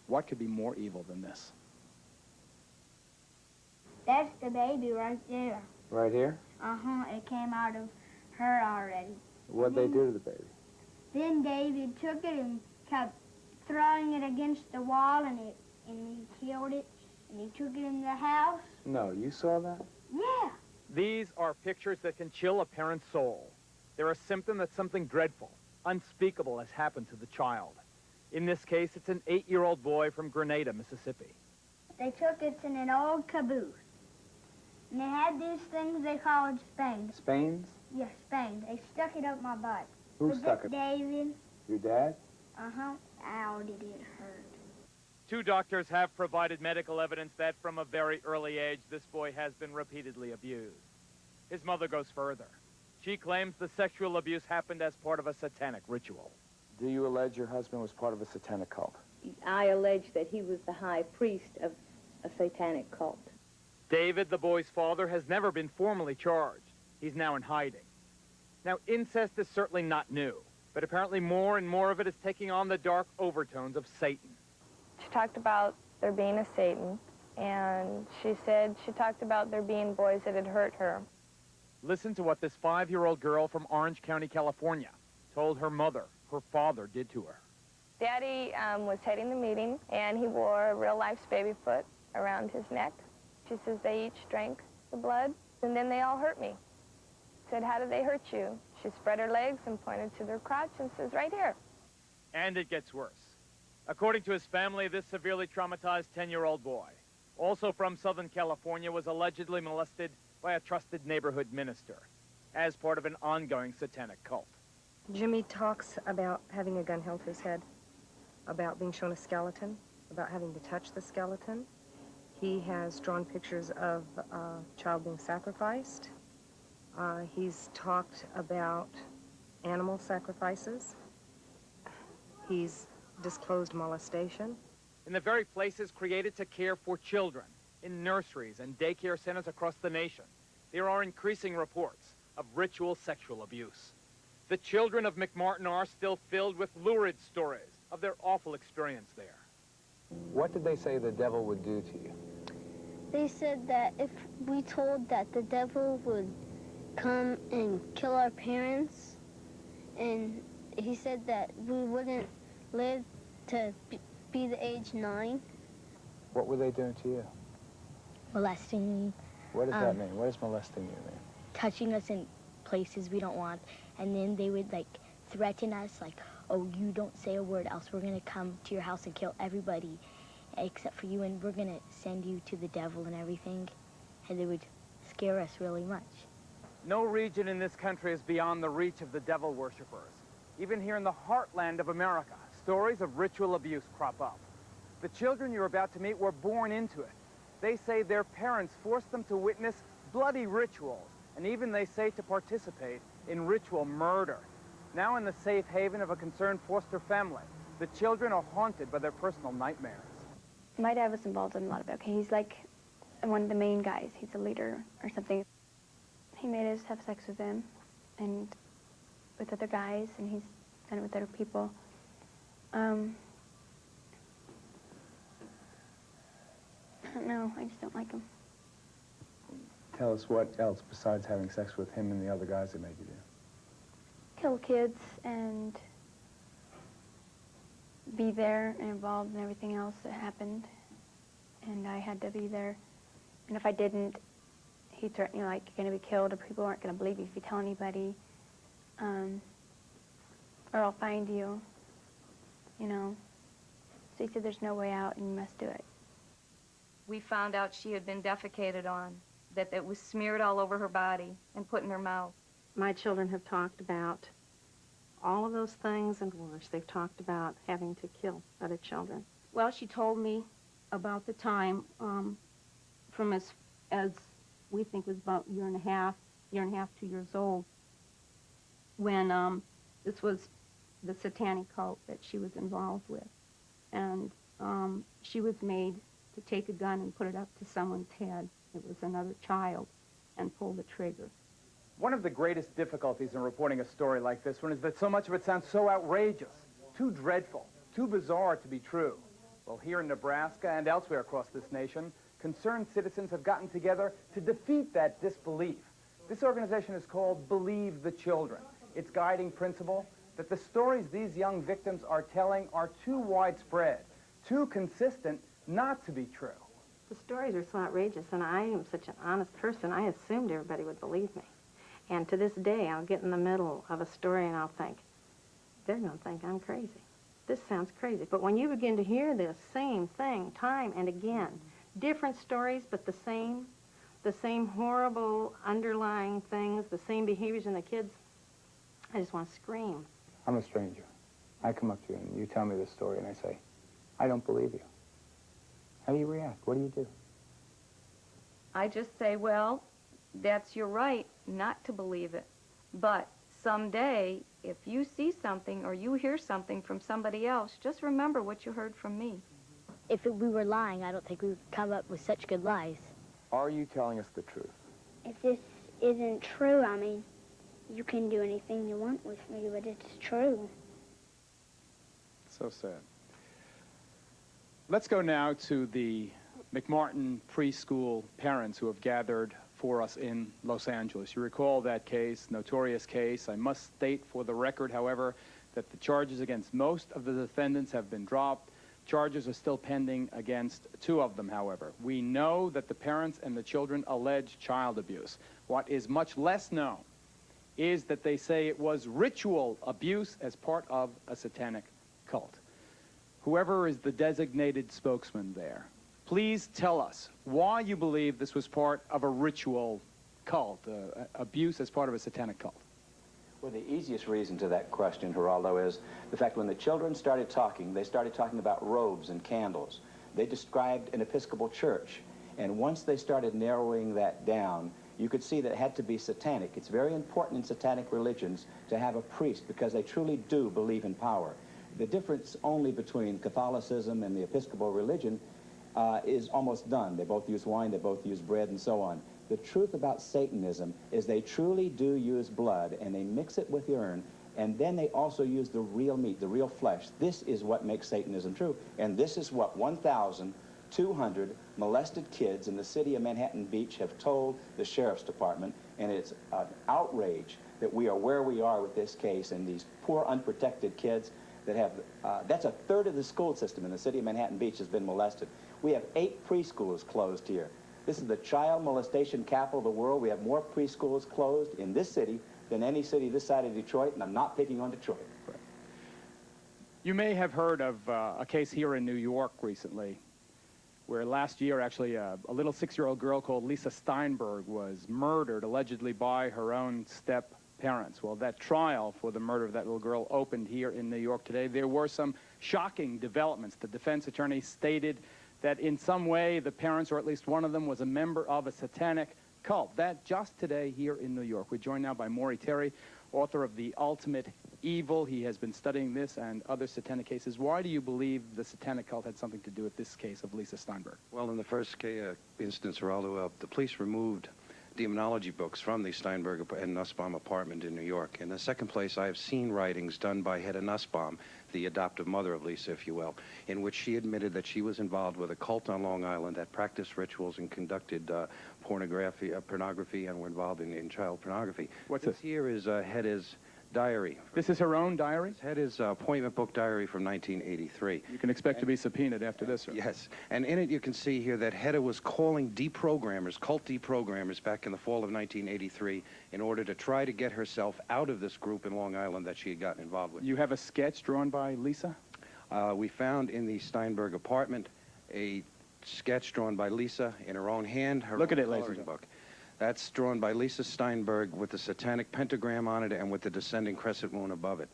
what could be more evil than this? That's the baby right there. Right here? Uh-huh, it came out of her already. What'd they do to the baby? Then David took it and kept throwing it against the wall, and he killed it, and he took it in the house. No, you saw that? Yeah. These are pictures that can chill a parent's soul. They're a symptom that something dreadful, unspeakable has happened to the child. In this case, it's an 8-year-old boy from Grenada, Mississippi. They took it in an old caboose. And they had these things they called Spains. Spains? Yes, Spains. They stuck it up my butt. Who Was stuck it? David. Your dad? Uh-huh. Ow, did it hurt. 2 doctors have provided medical evidence that from a very early age, this boy has been repeatedly abused. His mother goes further. She claims the sexual abuse happened as part of a satanic ritual. Do you allege your husband was part of a satanic cult? I allege that he was the high priest of a satanic cult. David, the boy's father, has never been formally charged. He's now in hiding. Now, incest is certainly not new, but apparently more and more of it is taking on the dark overtones of Satan. She talked about there being a Satan, and she talked about there being boys that had hurt her. Listen to what this 5-year-old girl from Orange County, California, told her mother her father did to her. Daddy was heading the meeting, and he wore a real-life's baby foot around his neck. She says they each drank the blood, and then they all hurt me. Said, how did they hurt you? She spread her legs and pointed to their crotch and says, right here. And it gets worse. According to his family, this severely traumatized 10-year-old boy, also from Southern California, was allegedly molested by a trusted neighborhood minister as part of an ongoing satanic cult. Jimmy talks about having a gun held to his head, about being shown a skeleton, about having to touch the skeleton. He has drawn pictures of a child being sacrificed. He's talked about animal sacrifices. He's disclosed molestation. In the very places created to care for children, in nurseries and daycare centers across the nation, there are increasing reports of ritual sexual abuse. The children of McMartin are still filled with lurid stories of their awful experience there. What did they say the devil would do to you? They said that if we told that the devil would come and kill our parents, and he said that we wouldn't live to be the age 9. What were they doing to you? Molesting me. What does that mean? What does molesting you mean? Touching us in places we don't want, and then they would like threaten us like, oh, you don't say a word else we're gonna come to your house and kill everybody except for you, and we're gonna send you to the devil and everything. And they would scare us really much. No region in this country is beyond the reach of the devil worshippers. Even here in the heartland of America, stories of ritual abuse crop up. The children you're about to meet were born into it. They say their parents forced them to witness bloody rituals, and even they say to participate in ritual murder. Now in the safe haven of a concerned foster family, the children are haunted by their personal nightmares. My dad was involved in a lot of it. Okay, he's like one of the main guys. He's a leader or something. He made us have sex with him and with other guys, and he's done it with other people. I don't know. I just don't like him. Tell us what else besides having sex with him and the other guys that made you do. Kill kids and be there and involved in everything else that happened. And I had to be there. And if I didn't, he threatened you like you're going to be killed, or people aren't going to believe you if you tell anybody. Or I'll find you, you know. So he said there's no way out and you must do it. We found out she had been defecated on, that it was smeared all over her body and put in her mouth. My children have talked about all of those things and worse. They've talked about having to kill other children. Well, she told me about the time from as we think was about a year and a half, 2 years old, when this was the satanic cult that she was involved with. And she was made to take a gun and put it up to someone's head. It was another child, and pull the trigger. One of the greatest difficulties in reporting a story like this one is that so much of it sounds so outrageous, too dreadful, too bizarre to be true. Well, here in Nebraska and elsewhere across this nation, concerned citizens have gotten together to defeat that disbelief. This organization is called Believe the Children. Its guiding principle, that the stories these young victims are telling are too widespread, too consistent not to be true. The stories are so outrageous, and I am such an honest person, I assumed everybody would believe me. And to this day, I'll get in the middle of a story and I'll think, they're going to think I'm crazy. This sounds crazy. But when you begin to hear this same thing time and again, different stories, but the same horrible underlying things, the same behaviors in the kids, I just want to scream. I'm a stranger. I come up to you and you tell me this story and I say, I don't believe you. How do you react? What do you do? I just say, well, that's your right not to believe it. But someday, if you see something or you hear something from somebody else, just remember what you heard from me. If we were lying, I don't think we would come up with such good lies. Are you telling us the truth? If this isn't true, I mean, you can do anything you want with me, but it's true. So sad. Let's go now to the McMartin preschool parents who have gathered for us in Los Angeles. You recall that case, notorious case. I must state for the record, however, that the charges against most of the defendants have been dropped. Charges are still pending against 2 of them, however. We know that the parents and the children allege child abuse. What is much less known is that they say it was ritual abuse as part of a satanic cult. Whoever is the designated spokesman there, please tell us why you believe this was part of a ritual cult, abuse as part of a satanic cult. Well, the easiest reason to that question, Geraldo, is the fact when the children started talking, they started talking about robes and candles. They described an Episcopal church, And once they started narrowing that down, you could see that it had to be satanic. It's very important in satanic religions to have a priest because they truly do believe in power. The difference only between Catholicism and the Episcopal religion is almost done. They both use wine, they both use bread, and so on. The truth about Satanism is they truly do use blood, and they mix it with urine, and then they also use the real meat, the real flesh. This is what makes Satanism true, and this is what 1,200 molested kids in the city of Manhattan Beach have told the Sheriff's Department, and it's an outrage that we are where we are with this case, and these poor unprotected kids that have, that's a third of the school system in the city of Manhattan Beach has been molested. We have 8 preschools closed here. This is the child molestation capital of the world. We have more preschools closed in this city than any city this side of Detroit, and I'm not picking on Detroit. You may have heard of a case here in New York recently where last year, actually, a little 6-year-old girl called Lisa Steinberg was murdered, allegedly by her own step-parents. Well, that trial for the murder of that little girl opened here in New York today. There were some shocking developments. The defense attorney stated that in some way the parents, or at least one of them, was a member of a satanic cult. That just today here in New York. We're joined now by Maury Terry, author of The Ultimate Evil. He has been studying this and other satanic cases. Why do you believe the satanic cult had something to do with this case of Lisa Steinberg? Well, in the first instance, Geraldo, the police removed demonology books from the Steinberg and Nussbaum apartment in New York. In the second place, I have seen writings done by Hedda Nussbaum, the adoptive mother of Lisa, if you will, in which she admitted that she was involved with a cult on Long Island that practiced rituals and conducted pornography and were involved in child pornography. What's this? Here is Hedda's diary. This is her own diary? Hedda's appointment book diary from 1983. You can expect to be subpoenaed after this, sir. Yes, and in it you can see here that Hedda was calling deprogrammers, cult deprogrammers, back in the fall of 1983 in order to try to get herself out of this group in Long Island that she had gotten involved with. You have a sketch drawn by Lisa? We found in the Steinberg apartment a sketch drawn by Lisa in her own hand. Look at it, ladies and gentlemen. Book. That's drawn by Lisa Steinberg with the satanic pentagram on it and with the descending crescent moon above it.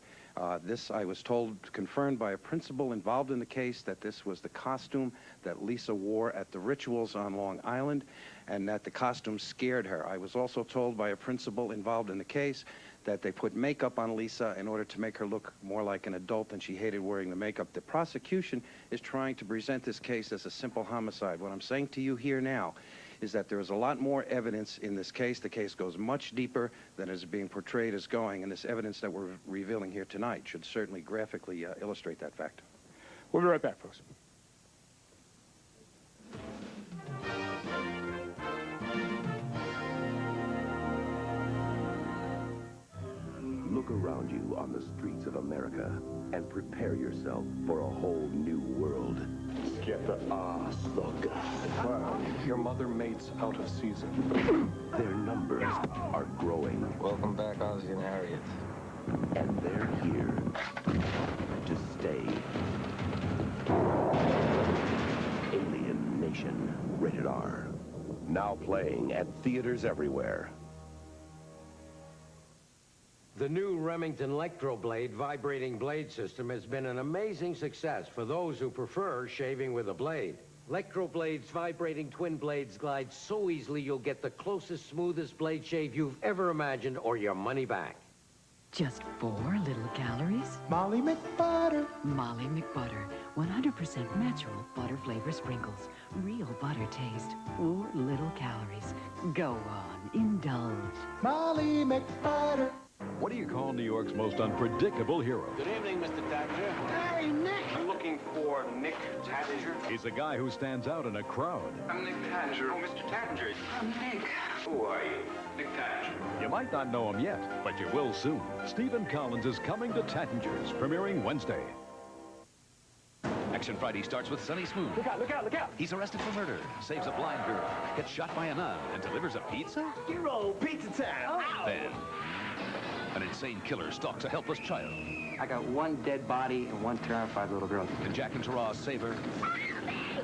This, I was told, confirmed by a principal involved in the case, that this was the costume that Lisa wore at the rituals on Long Island, and that the costume scared her. I was also told by a principal involved in the case that they put makeup on Lisa in order to make her look more like an adult, and she hated wearing the makeup. The prosecution is trying to present this case as a simple homicide. What I'm saying to you here now is that there is a lot more evidence in this case. The case goes much deeper than is being portrayed as going, and this evidence that we're revealing here tonight should certainly graphically illustrate that fact. We'll be right back, folks. Look around you on the streets of America and prepare yourself for a whole new world. Get the look. Well, your mother mate's out of season. Their numbers are growing. Welcome back, Ozzy and Harriet. And they're here to stay. Alien Nation, rated R. Now playing at theaters everywhere. The new Remington Electroblade vibrating blade system has been an amazing success for those who prefer shaving with a blade. Electroblade's vibrating twin blades glide so easily you'll get the closest, smoothest blade shave you've ever imagined, or your money back. Just 4 little calories? Molly McButter. Molly McButter. 100% natural butter flavor sprinkles. Real butter taste. 4 little calories. Go on, indulge. Molly McButter. What do you call New York's most unpredictable hero? Good evening, Mr. Tattinger. Hey, Nick. I'm looking for Nick Tattinger. He's a guy who stands out in a crowd. I'm Nick Tattinger. Oh, Mr. Tattinger. I'm Nick. Who are you? Nick Tattinger. You might not know him yet, but you will soon. Stephen Collins is coming to Tattinger's, premiering Wednesday. Action Friday starts with Sonny Smooth. Look out, look out, look out. He's arrested for murder, saves a blind girl, gets shot by a nun, and delivers a pizza? Hero, pizza time. Then, an insane killer stalks a helpless child. I got 1 dead body and 1 terrified little girl. And Jack and Tara save her.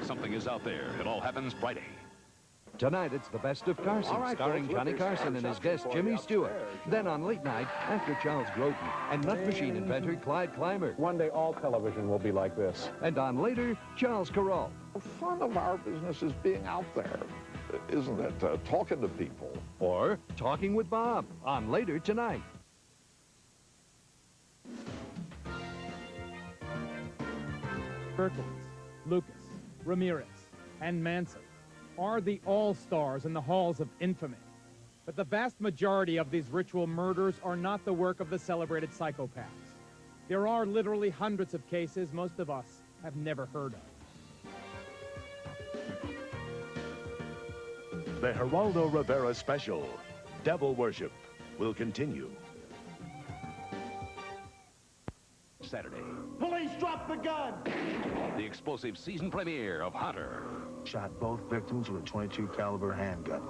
Something is out there. It all happens Friday. Tonight, it's The Best of Carson, starring Johnny Carson and his guest, Jimmy Stewart. Then on late night, after Charles Grodin and nut machine inventor Clyde Clymer. One day, all television will be like this. And on later, Charles Carroll. The fun of our business is being out there, isn't it? Talking to people. Or Talking with Bob on Later Tonight. Berkowitz, Lucas, Ramirez, and Manson are the all-stars in the halls of infamy. But the vast majority of these ritual murders are not the work of the celebrated psychopaths. There are literally hundreds of cases most of us have never heard of. The Geraldo Rivera special, Devil Worship, will continue. Saturday, Police, drop the gun! the explosive season premiere of Hunter. Shot both victims with a .22 caliber handgun.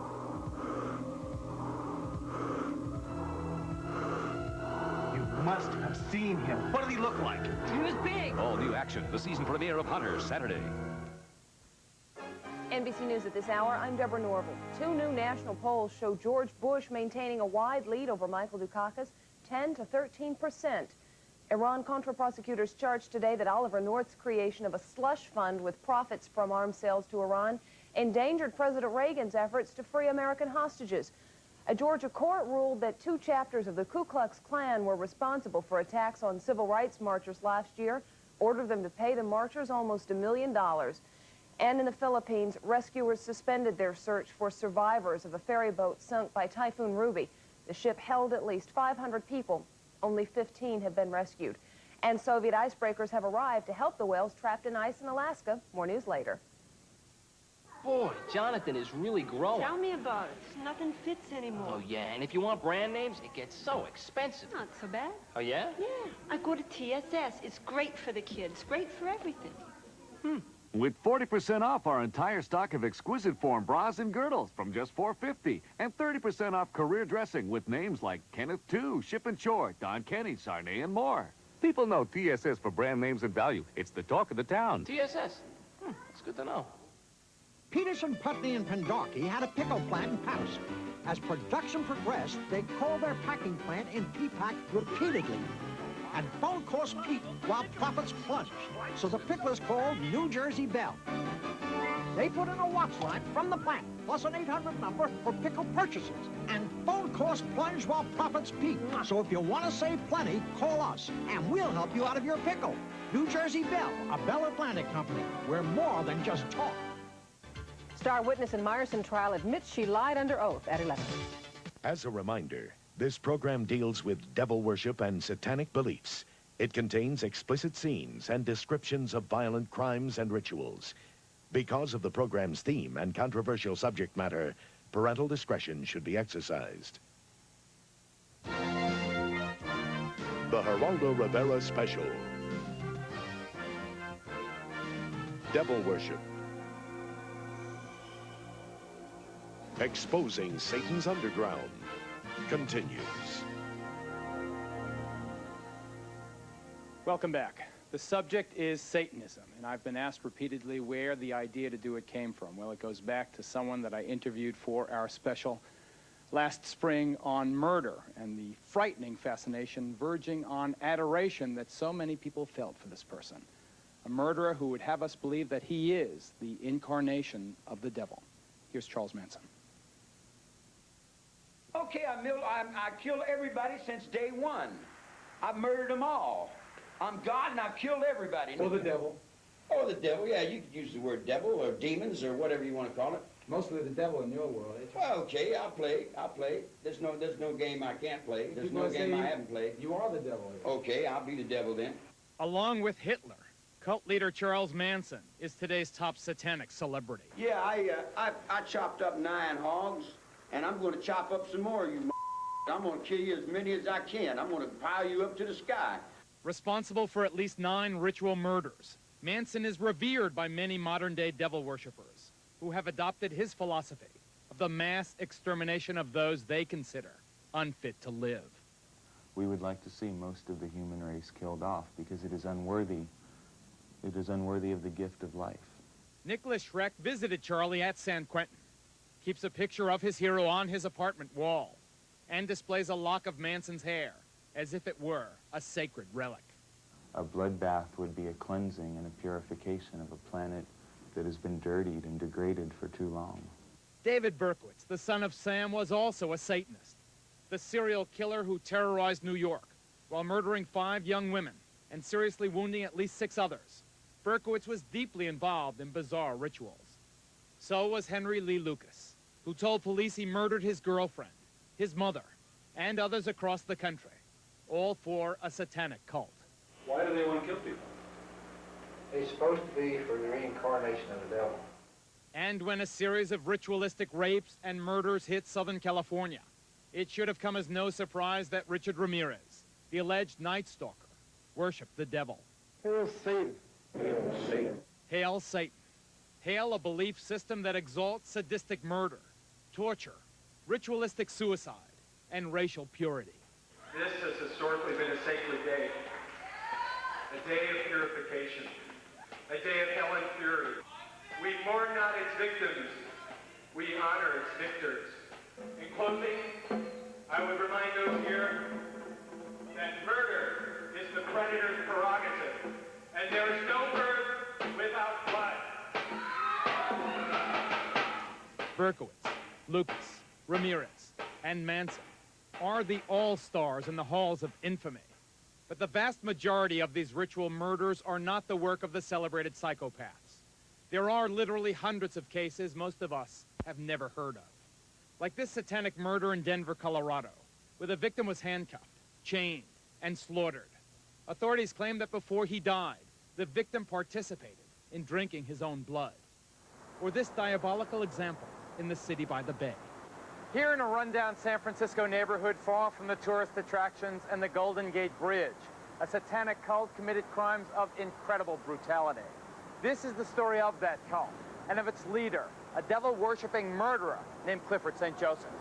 You must have seen him. What did he look like? He was big. All new action, the season premiere of Hunter, Saturday. NBC News at this hour, I'm Deborah Norville. Two new national polls show George Bush maintaining a wide lead over Michael Dukakis, 10 to 13%. Iran-Contra prosecutors charged today that Oliver North's creation of a slush fund with profits from arms sales to Iran endangered President Reagan's efforts to free American hostages. A Georgia court ruled that 2 chapters of the Ku Klux Klan were responsible for attacks on civil rights marchers last year, ordered them to pay the marchers almost $1 million. And in the Philippines, rescuers suspended their search for survivors of a ferry boat sunk by Typhoon Ruby. The ship held at least 500 people. Only 15 have been rescued. And Soviet icebreakers have arrived to help the whales trapped in ice in Alaska. More news later. Boy, Jonathan is really growing. Tell me about it. Nothing fits anymore. Oh, yeah, and if you want brand names, it gets so expensive. Not so bad. Oh, yeah? Yeah. I go to TSS. It's great for the kids. Great for everything. With 40% off our entire stock of exquisite form bras and girdles from just $4.50, and 30% off career dressing with names like Kenneth II, Ship and Shore, Don Kenny, Sarnay, and more. People know TSS for brand names and value. It's the talk of the town. TSS. That's good to know. Peterson, Putney, and Pendarkey had a pickle plant in Patterson. As production progressed, they called their packing plant in P-Pack repeatedly. And phone calls peaked while profits plunged. So the picklers called New Jersey Bell. They put in a watch line from the plant, plus an 800 number for pickle purchases. And phone costs plunged while profits peaked. So if you want to save plenty, call us, and we'll help you out of your pickle. New Jersey Bell, a Bell Atlantic company. We're more than just talk. Star witness in Meyerson trial admits she lied under oath at 11. As a reminder, this program deals with devil worship and satanic beliefs. It contains explicit scenes and descriptions of violent crimes and rituals. Because of the program's theme and controversial subject matter, parental discretion should be exercised. The Geraldo Rivera Special. Devil worship. Exposing Satan's underground continues. Welcome back. The subject is Satanism, and I've been asked repeatedly where the idea to do it came from. Well, it goes back to someone that I interviewed for our special last spring on murder and the frightening fascination verging on adoration that so many people felt for this person. A murderer who would have us believe that he is the incarnation of the devil. Here's Charles Manson. Okay, I killed everybody since day one. I've murdered them all. I'm God and I've killed everybody. Or the devil. Or the devil, yeah, you could use the word devil or demons or whatever you want to call it. Mostly the devil in your world, eh? Well, okay, I'll play. There's no game I can't play. There's no game I haven't played. You are the devil. Okay, I'll be the devil then. Along with Hitler, cult leader Charles Manson is today's top satanic celebrity. Yeah, I chopped up 9 hogs, and I'm going to chop up some more, you I'm going to kill you as many as I can. I'm going to pile you up to the sky. Responsible for at least 9 ritual murders, Manson is revered by many modern-day devil worshippers who have adopted his philosophy of the mass extermination of those they consider unfit to live. We would like to see most of the human race killed off because it is unworthy. It is unworthy of the gift of life. Nicholas Schreck visited Charlie at San Quentin, keeps a picture of his hero on his apartment wall, and displays a lock of Manson's hair as if it were a sacred relic. A bloodbath would be a cleansing and a purification of a planet that has been dirtied and degraded for too long. David Berkowitz, the son of Sam, was also a Satanist, the serial killer who terrorized New York while murdering 5 young women and seriously wounding at least 6 others. Berkowitz was deeply involved in bizarre rituals. So was Henry Lee Lucas, who told police he murdered his girlfriend, his mother, and others across the country, all for a satanic cult. Why do they want to kill people? It's supposed to be for the reincarnation of the devil. And when a series of ritualistic rapes and murders hit Southern California, it should have come as no surprise that Richard Ramirez, the alleged Night Stalker, worshipped the devil. Hail Satan. Hail Satan. Hail Satan. Hail a belief system that exalts sadistic murder, torture, ritualistic suicide, and racial purity. This has historically been a sacred day, a day of purification, a day of hell and fury. We mourn not its victims, we honor its victors. In closing, I would remind those here that murder is the predator's prerogative, and there is no birth without blood. Berkowitz, Lucas, Ramirez, and Manson are the all-stars in the halls of infamy. But the vast majority of these ritual murders are not the work of the celebrated psychopaths. There are literally hundreds of cases most of us have never heard of. Like this satanic murder in Denver, Colorado, where the victim was handcuffed, chained, and slaughtered. Authorities claim that before he died, the victim participated in drinking his own blood. Or this diabolical example in the city by the bay. Here in a rundown San Francisco neighborhood far from the tourist attractions and the Golden Gate Bridge, a satanic cult committed crimes of incredible brutality. This is the story of that cult and of its leader, a devil-worshipping murderer named Clifford St. Joseph.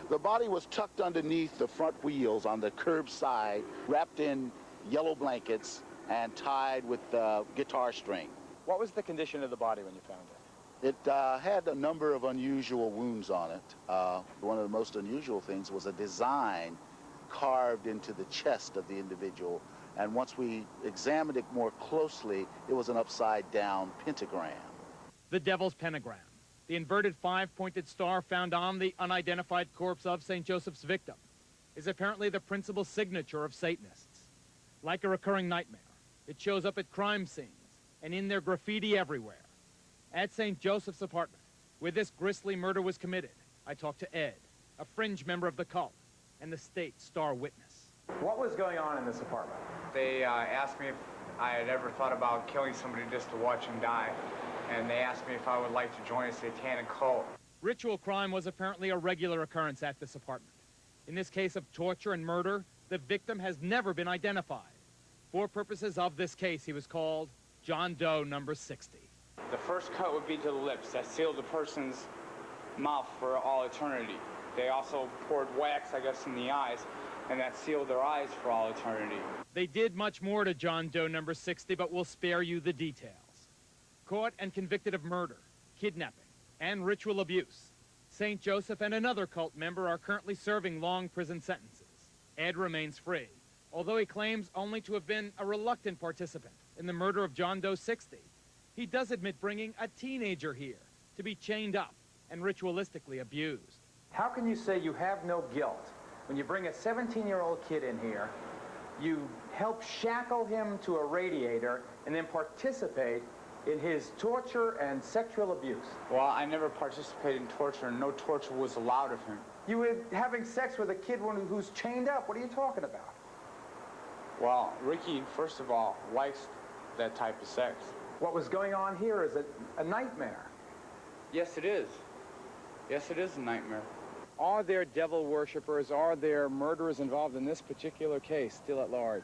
The body was tucked underneath the front wheels on the curb side, wrapped in yellow blankets and tied with guitar string. What was the condition of the body when you found it? It had a number of unusual wounds on it. One of the most unusual things was a design carved into the chest of the individual. And once we examined it more closely, it was an upside-down pentagram. The Devil's Pentagram, the inverted 5-pointed star found on the unidentified corpse of St. Joseph's victim, is apparently the principal signature of Satanists. Like a recurring nightmare, it shows up at crime scenes and in their graffiti everywhere. At St. Joseph's apartment, where this grisly murder was committed, I talked to Ed, a fringe member of the cult, and the state star witness. What was going on in this apartment? They asked me if I had ever thought about killing somebody just to watch him die, and they asked me if I would like to join a satanic cult. Ritual crime was apparently a regular occurrence at this apartment. In this case of torture and murder, the victim has never been identified. For purposes of this case, he was called John Doe number 60. The first cut would be to the lips. That sealed the person's mouth for all eternity. They also poured wax, I guess, in the eyes, and that sealed their eyes for all eternity. They did much more to John Doe number 60, but we'll spare you the details. Caught and convicted of murder, kidnapping, and ritual abuse, St. Joseph and another cult member are currently serving long prison sentences. Ed remains free, although he claims only to have been a reluctant participant in the murder of John Doe 60. He does admit bringing a teenager here to be chained up and ritualistically abused. How can you say you have no guilt when you bring a 17-year-old kid in here, you help shackle him to a radiator, and then participate in his torture and sexual abuse? Well, I never participated in torture, and no torture was allowed of him. You were having sex with a kid who's chained up. What are you talking about? Well, Ricky, first of all, likes that type of sex. What was going on here is a nightmare. Yes, it is. Yes, it is a nightmare. Are there devil worshippers, are there murderers involved in this particular case still at large?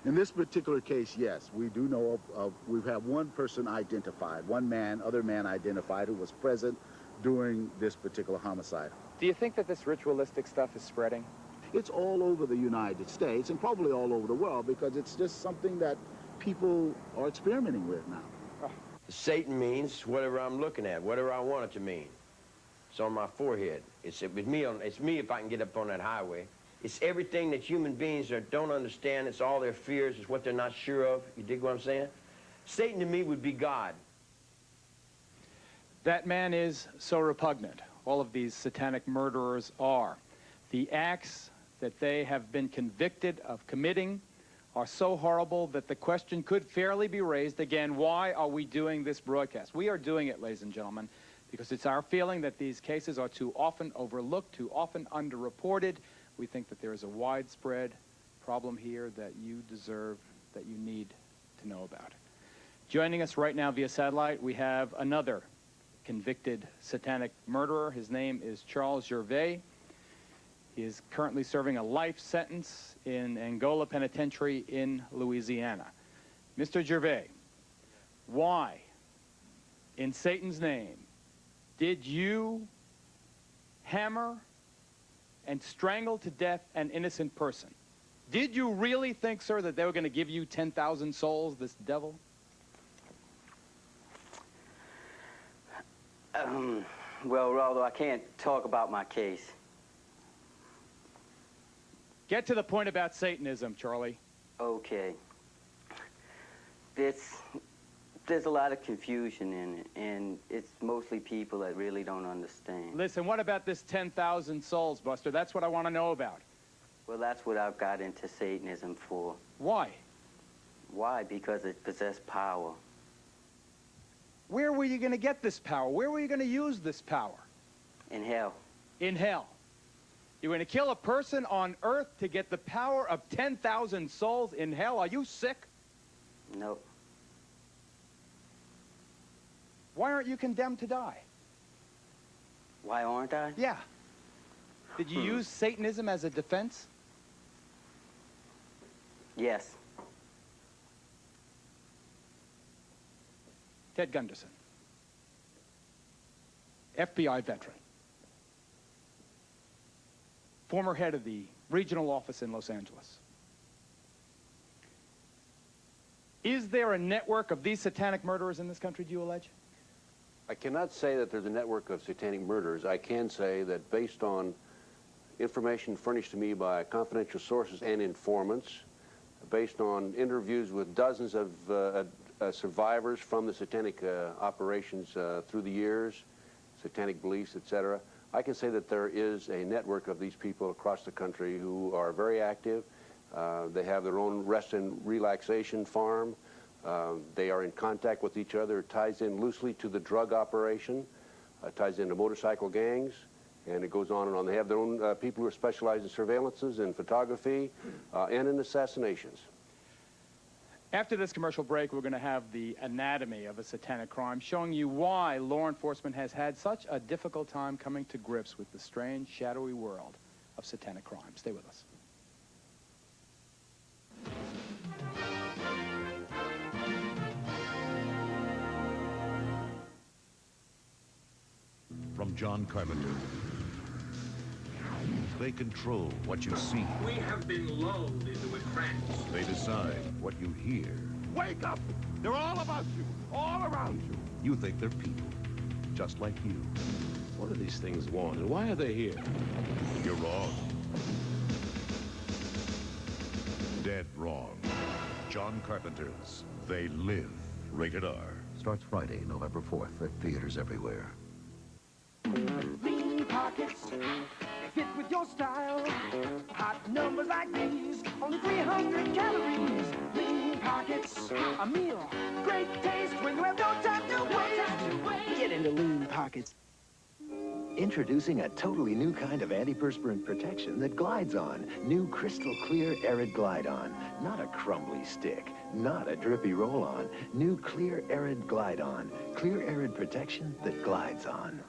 In this particular case, yes, we do know of we have one person identified, other man identified who was present during this particular homicide. Do you think that this ritualistic stuff is spreading? It's all over the United States and probably all over the world because it's just something that people are experimenting with now. Satan means whatever I'm looking at, whatever I want it to mean. It's on my forehead. It's me if I can get up on that highway. It's everything that human beings don't understand. It's all their fears. It's what they're not sure of. You dig what I'm saying? Satan to me would be God. That man is so repugnant. All of these satanic murderers are. The acts that they have been convicted of committing are so horrible that the question could fairly be raised again, why are we doing this broadcast? We are doing it, ladies and gentlemen, because it's our feeling that these cases are too often overlooked, too often underreported. We think that there is a widespread problem here that you deserve, that you need to know about. Joining us right now via satellite, we have another convicted satanic murderer. His name is Charles Gervais. He is currently serving a life sentence in Angola Penitentiary in Louisiana. Mr. Gervais, why, in Satan's name, did you hammer and strangle to death an innocent person? Did you really think, sir, that they were going to give you 10,000 souls, this devil? Well, Geraldo, I can't talk about my case. Get to the point about Satanism, Charlie. Okay. There's a lot of confusion in it, and it's mostly people that really don't understand. Listen, what about this 10,000 souls, Buster? That's what I want to know about. Well, that's what I've got into Satanism for. Why? Why? Because it possessed power. Where were you going to get this power? Where were you going to use this power? In hell. In hell. You're going to kill a person on earth to get the power of 10,000 souls in hell? Are you sick? No. Why aren't you condemned to die? Why aren't I? Yeah. Did you use Satanism as a defense? Yes. Ted Gunderson, FBI veteran, former head of the regional office in Los Angeles. Is there a network of these satanic murderers in this country, do you allege? I cannot say that there's a network of satanic murderers. I can say that based on information furnished to me by confidential sources and informants, based on interviews with dozens of survivors from the satanic operations through the years, satanic beliefs, etc., I can say that there is a network of these people across the country who are very active. They have their own rest and relaxation farm. They are in contact with each other. It ties in loosely to the drug operation, ties into motorcycle gangs, and it goes on and on. They have their own people who are specialized in surveillances and photography and in assassinations. After this commercial break, we're going to have the anatomy of a satanic crime, showing you why law enforcement has had such a difficult time coming to grips with the strange, shadowy world of satanic crime. Stay with us. From John Carpenter. They control what you see. We have been lulled into a trance. They decide what you hear. Wake up! They're all about you, all around you. You think they're people, just like you. What do these things want, and why are they here? You're wrong. Dead wrong. John Carpenter's They Live. Rated R. Starts Friday, November 4th at theaters everywhere. Lean pockets, fit with your style. Hot numbers like these, only 300 calories. Lean pockets, a meal, great taste when you have no time to waste. Get into Lean Pockets. Introducing a totally new kind of antiperspirant protection that glides on. New crystal clear Arid Glide On. Not a crumbly stick, not a drippy roll-on. New clear Arid Glide On. Clear Arid protection that glides on.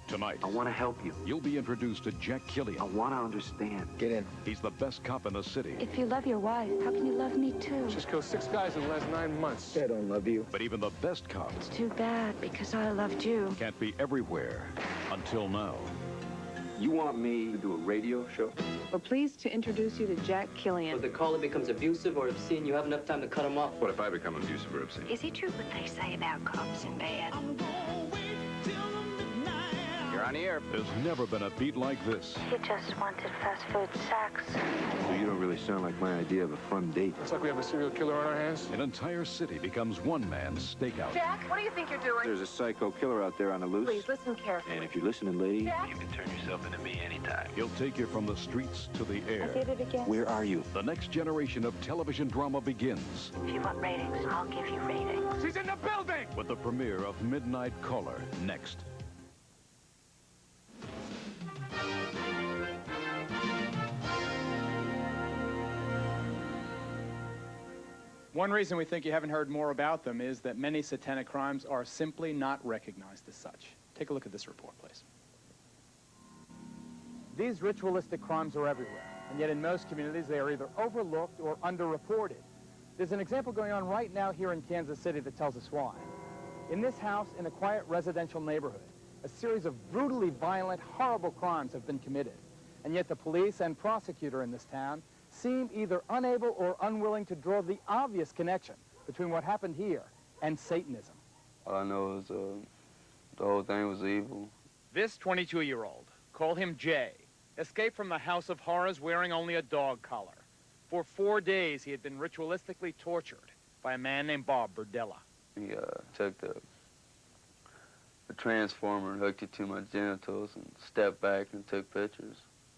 Tonight, I want to help you. You'll be introduced to Jack Killian. I want to understand. Get in. He's the best cop in the city. If you love your wife, how can you love me too? Just killed 6 guys in the last 9 months. I don't love you. But even the best cop It's too bad, because I loved you. can't be everywhere until now. You want me to do a radio show? We're pleased to introduce you to Jack Killian. If the caller becomes abusive or obscene, you have enough time to cut him off. What if I become abusive or obscene? Is it true what they say about cops in bed? Your around here. There's never been a beat like this. He just wanted fast food sex. So you don't really sound like my idea of a fun date. Looks like we have a serial killer on our hands. An entire city becomes one man's stakeout. Jack, what do you think you're doing? There's a psycho killer out there on the loose. Please, listen carefully. And if you're listening, lady, Jack? you can turn yourself into me anytime. He'll take you from the streets to the air. I did it again. Where are you? The next generation of television drama begins If you want ratings, I'll give you ratings. She's in the building! with the premiere of Midnight Caller next. One reason we think you haven't heard more about them is that many satanic crimes are simply not recognized as such. Take a look at this report, please. These ritualistic crimes are everywhere, and yet in most communities they are either overlooked or underreported. There's an example going on right now here in Kansas City that tells us why. In this house, in a quiet residential neighborhood, a series of brutally violent, horrible crimes have been committed. And yet the police and prosecutor in this town seem either unable or unwilling to draw the obvious connection between what happened here and Satanism. All I know is the whole thing was evil. This 22-year-old, call him Jay, escaped from the House of Horrors wearing only a dog collar. For 4 days, he had been ritualistically tortured by a man named Bob Burdella. He took the transformer and hooked it to my genitals and stepped back and took pictures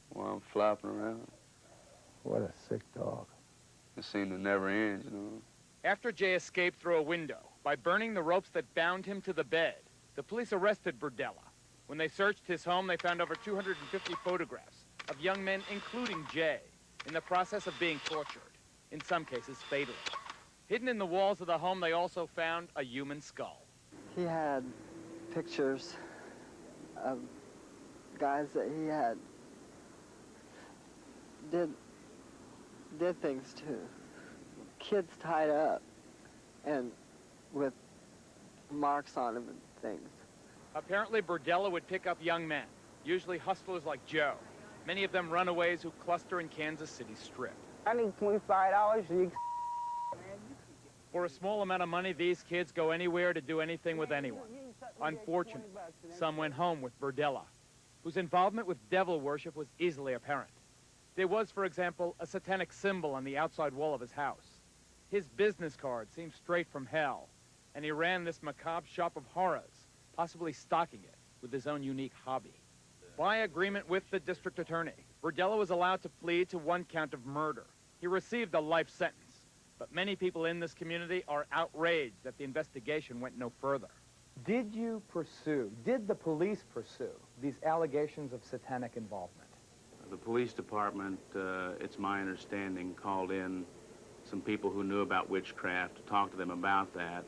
while I'm flopping around. What a sick dog. It seemed to never end, you know. After Jay escaped through a window by burning the ropes that bound him to the bed, the police arrested Burdella. When they searched his home, they found over 250 photographs of young men, including Jay, in the process of being tortured, in some cases fatally. Hidden in the walls of the home, they also found a human skull. He had pictures of guys that he had did things to. Kids tied up and with marks on them and things. Apparently, Burdella would pick up young men, usually hustlers like Joe, many of them runaways who cluster in Kansas City Strip. I need $25. For a small amount of money, these kids go anywhere to do anything with anyone. Unfortunately, some went home with Burdella, whose involvement with devil worship was easily apparent. There was, for example, a satanic symbol on the outside wall of his house. His business card seemed straight from hell, and he ran this macabre shop of horrors, possibly stocking it with his own unique hobby. By agreement with the district attorney, Burdella was allowed to plead to 1 count of murder. He received a life sentence, but many people in this community are outraged that the investigation went no further. Did the police pursue these allegations of satanic involvement? The police department, it's my understanding, called in some people who knew about witchcraft to talk to them about that.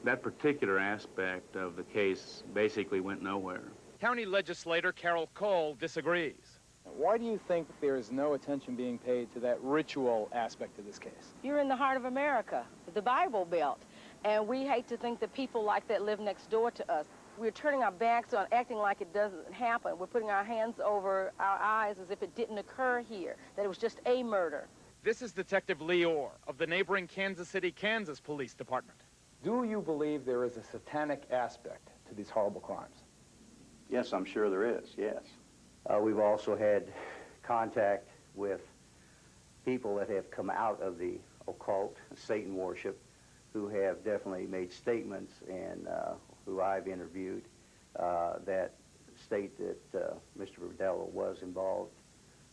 That particular aspect of the case basically went nowhere. County legislator Carol Cole disagrees. Why do you think there is no attention being paid to that ritual aspect of this case? You're in the heart of America, the Bible Belt, and we hate to think that people like that live next door to us. We're turning our backs on acting like it doesn't happen. We're putting our hands over our eyes as if it didn't occur here, that it was just a murder. This is Detective Lee Orr of the neighboring Kansas City, Kansas Police Department. Do you believe there is a satanic aspect to these horrible crimes? Yes, I'm sure there is, yes. We've also had contact with people that have come out of the occult, Satan worship, who have definitely made statements and who I've interviewed that state that Mr. Burdella was involved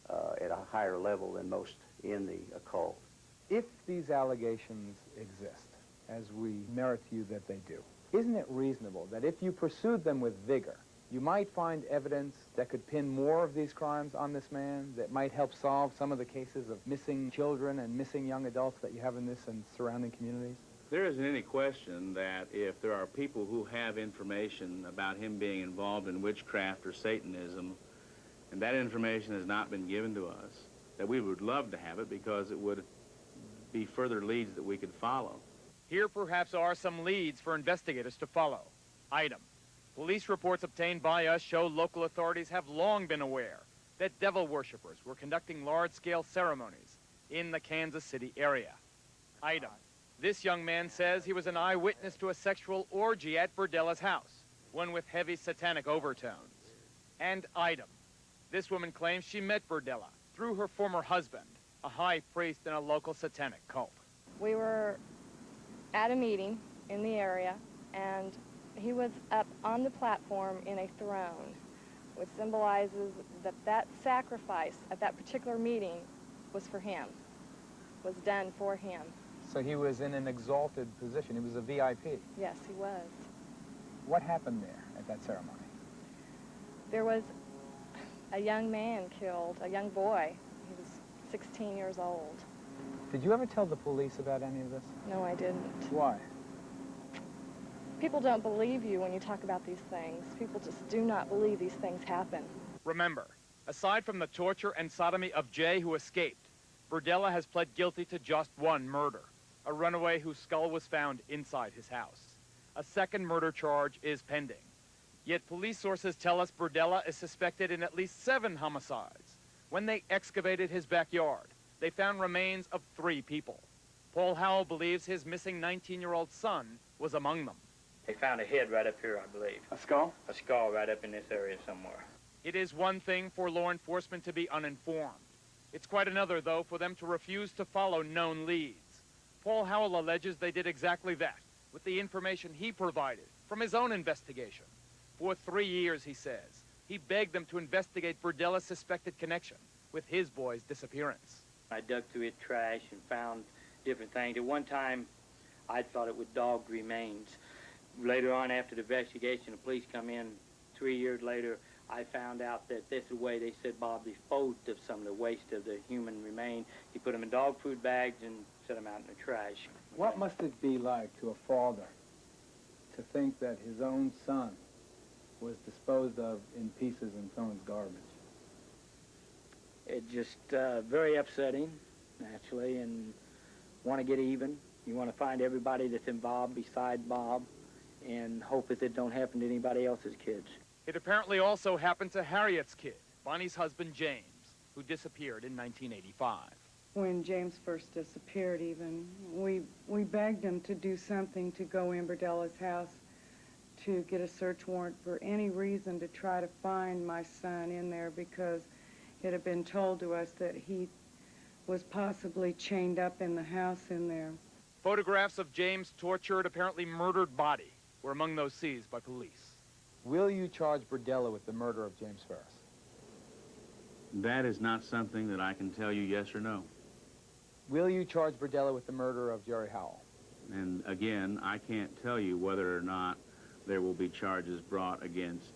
at a higher level than most in the occult. If these allegations exist, as we merit to you that they do, isn't it reasonable that if you pursued them with vigor, you might find evidence that could pin more of these crimes on this man, that might help solve some of the cases of missing children and missing young adults that you have in this and surrounding communities? There isn't any question that if there are people who have information about him being involved in witchcraft or Satanism, and that information has not been given to us, that we would love to have it because it would be further leads that we could follow. Here perhaps are some leads for investigators to follow. Item: police reports obtained by us show local authorities have long been aware that devil worshippers were conducting large-scale ceremonies in the Kansas City area. Item: this young man says he was an eyewitness to a sexual orgy at Burdella's house, one with heavy satanic overtones. and item. This woman claims she met Burdella through her former husband, a high priest in a local satanic cult. We were at a meeting in the area, and he was up on the platform in a throne, which symbolizes that that sacrifice at that particular meeting was for him, was done for him. So he was in an exalted position. He was a VIP. Yes, he was. What happened there at that ceremony? There was a young man killed, a young boy. He was 16 years old. Did you ever tell the police about any of this? No, I didn't. Why? People don't believe you when you talk about these things. People just do not believe these things happen. Remember, aside from the torture and sodomy of Jay, who escaped, Burdella has pled guilty to just one murder, a runaway whose skull was found inside his house. A second murder charge is pending. Yet police sources tell us Burdella is suspected in at least 7 homicides. When they excavated his backyard, they found remains of 3 people. Paul Howell believes his missing 19-year-old son was among them. They found a head right up here, I believe. A skull? A skull right up in this area somewhere. It is one thing for law enforcement to be uninformed. It's quite another, though, for them to refuse to follow known leads. Paul Howell alleges they did exactly that, with the information he provided from his own investigation. For 3 years, he says, he begged them to investigate Burdella's suspected connection with his boy's disappearance. I dug through his trash and found different things. At one time, I thought it was dog remains. Later on, after the investigation, the police come in 3 years later, I found out that this is the way they said Bob disposed of some of the waste of the human remain. He put them in dog food bags and set them out in the trash. What must it be like to a father to think that his own son was disposed of in pieces in someone's garbage? It's just very upsetting, naturally, and want to get even. You want to find everybody that's involved beside Bob and hope that it don't happen to anybody else's kids. It apparently also happened to Harriet's kid, Bonnie's husband, James, who disappeared in 1985. When James first disappeared even, we begged him to do something to go in Burdella's house to get a search warrant for any reason to try to find my son in there, because it had been told to us that he was possibly chained up in the house in there. Photographs of James' tortured, apparently murdered body were among those seized by police. Will you charge Burdella with the murder of James Ferris? That is not something that I can tell you yes or no. Will you charge Burdella with the murder of Jerry Howell? And again, I can't tell you whether or not there will be charges brought against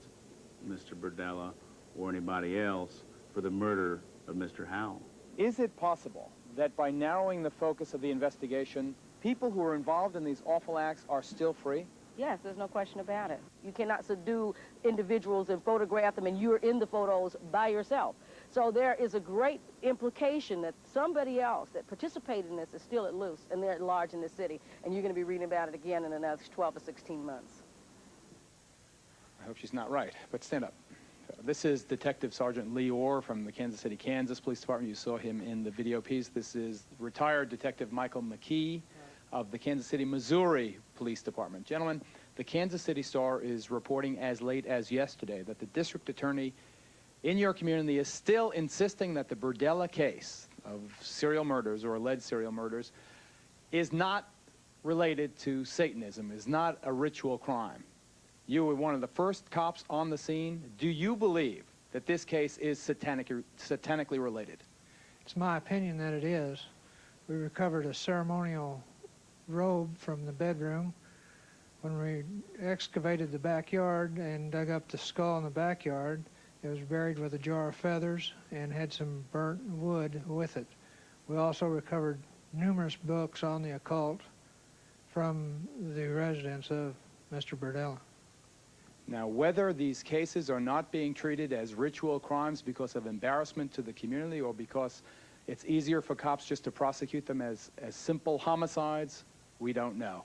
Mr. Burdella or anybody else for the murder of Mr. Howell. Is it possible that by narrowing the focus of the investigation, people who are involved in these awful acts are still free? Yes, there's no question about it. You cannot subdue individuals and photograph them, and you're in the photos by yourself. So there is a great implication that somebody else that participated in this is still at loose, and they're at large in this city, and you're going to be reading about it again in the next 12 to 16 months. I hope she's not right, but stand up. This is Detective Sergeant Lee Orr from the Kansas City, Kansas Police Department. You saw him in the video piece. This is retired Detective Michael McKee of the Kansas City, Missouri Police Department. Gentlemen, the Kansas City Star is reporting as late as yesterday that the district attorney in your community is still insisting that the Burdella case of serial murders or alleged serial murders is not related to Satanism, is not a ritual crime. You were one of the first cops on the scene. Do you believe that this case is satanically related? It's my opinion that it is. We recovered a ceremonial robe from the bedroom. When we excavated the backyard and dug up the skull in the backyard, it was buried with a jar of feathers and had some burnt wood with it. We also recovered numerous books on the occult from the residence of Mr. Burdella. Now, whether these cases are not being treated as ritual crimes because of embarrassment to the community or because it's easier for cops just to prosecute them as simple homicides, we don't know.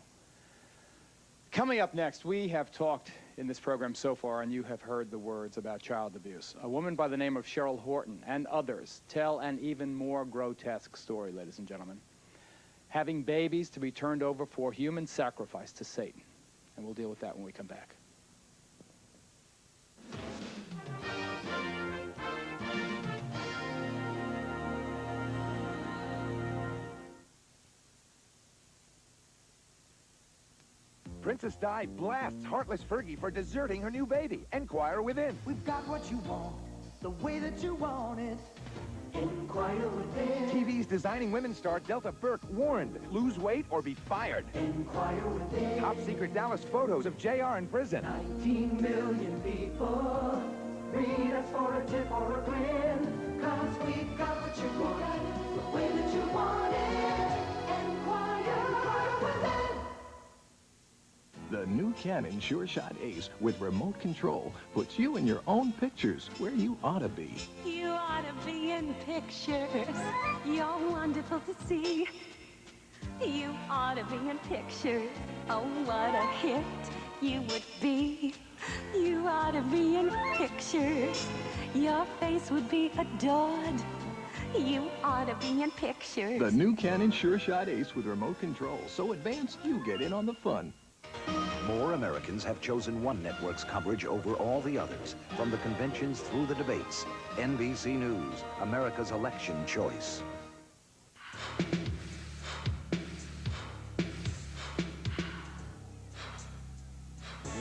Coming up next, we have talked in this program so far, and you have heard the words about child abuse. A woman by the name of Cheryl Horton and others tell an even more grotesque story, ladies and gentlemen. Having babies to be turned over for human sacrifice to Satan. And we'll deal with that when we come back. Princess Di blasts heartless Fergie for deserting her new baby. Enquire within. We've got what you want, the way that you want it. Inquire within. TV's Designing Women star Delta Burke warned, lose weight or be fired. Inquire within. Top secret Dallas photos of JR in prison. 19 million people read us for a tip or a grin. 'Cause we've got what you want, the way that you want it. Inquire within. The new Canon Sure Shot Ace with remote control puts you in your own pictures where you ought to be. You ought to be in pictures. You're wonderful to see. You ought to be in pictures. Oh, what a hit you would be. You ought to be in pictures. Your face would be adored. You ought to be in pictures. The new Canon Sure Shot Ace with remote control. So advanced, you get in on the fun. More Americans have chosen one network's coverage over all the others, from the conventions through the debates. NBC News, America's election choice.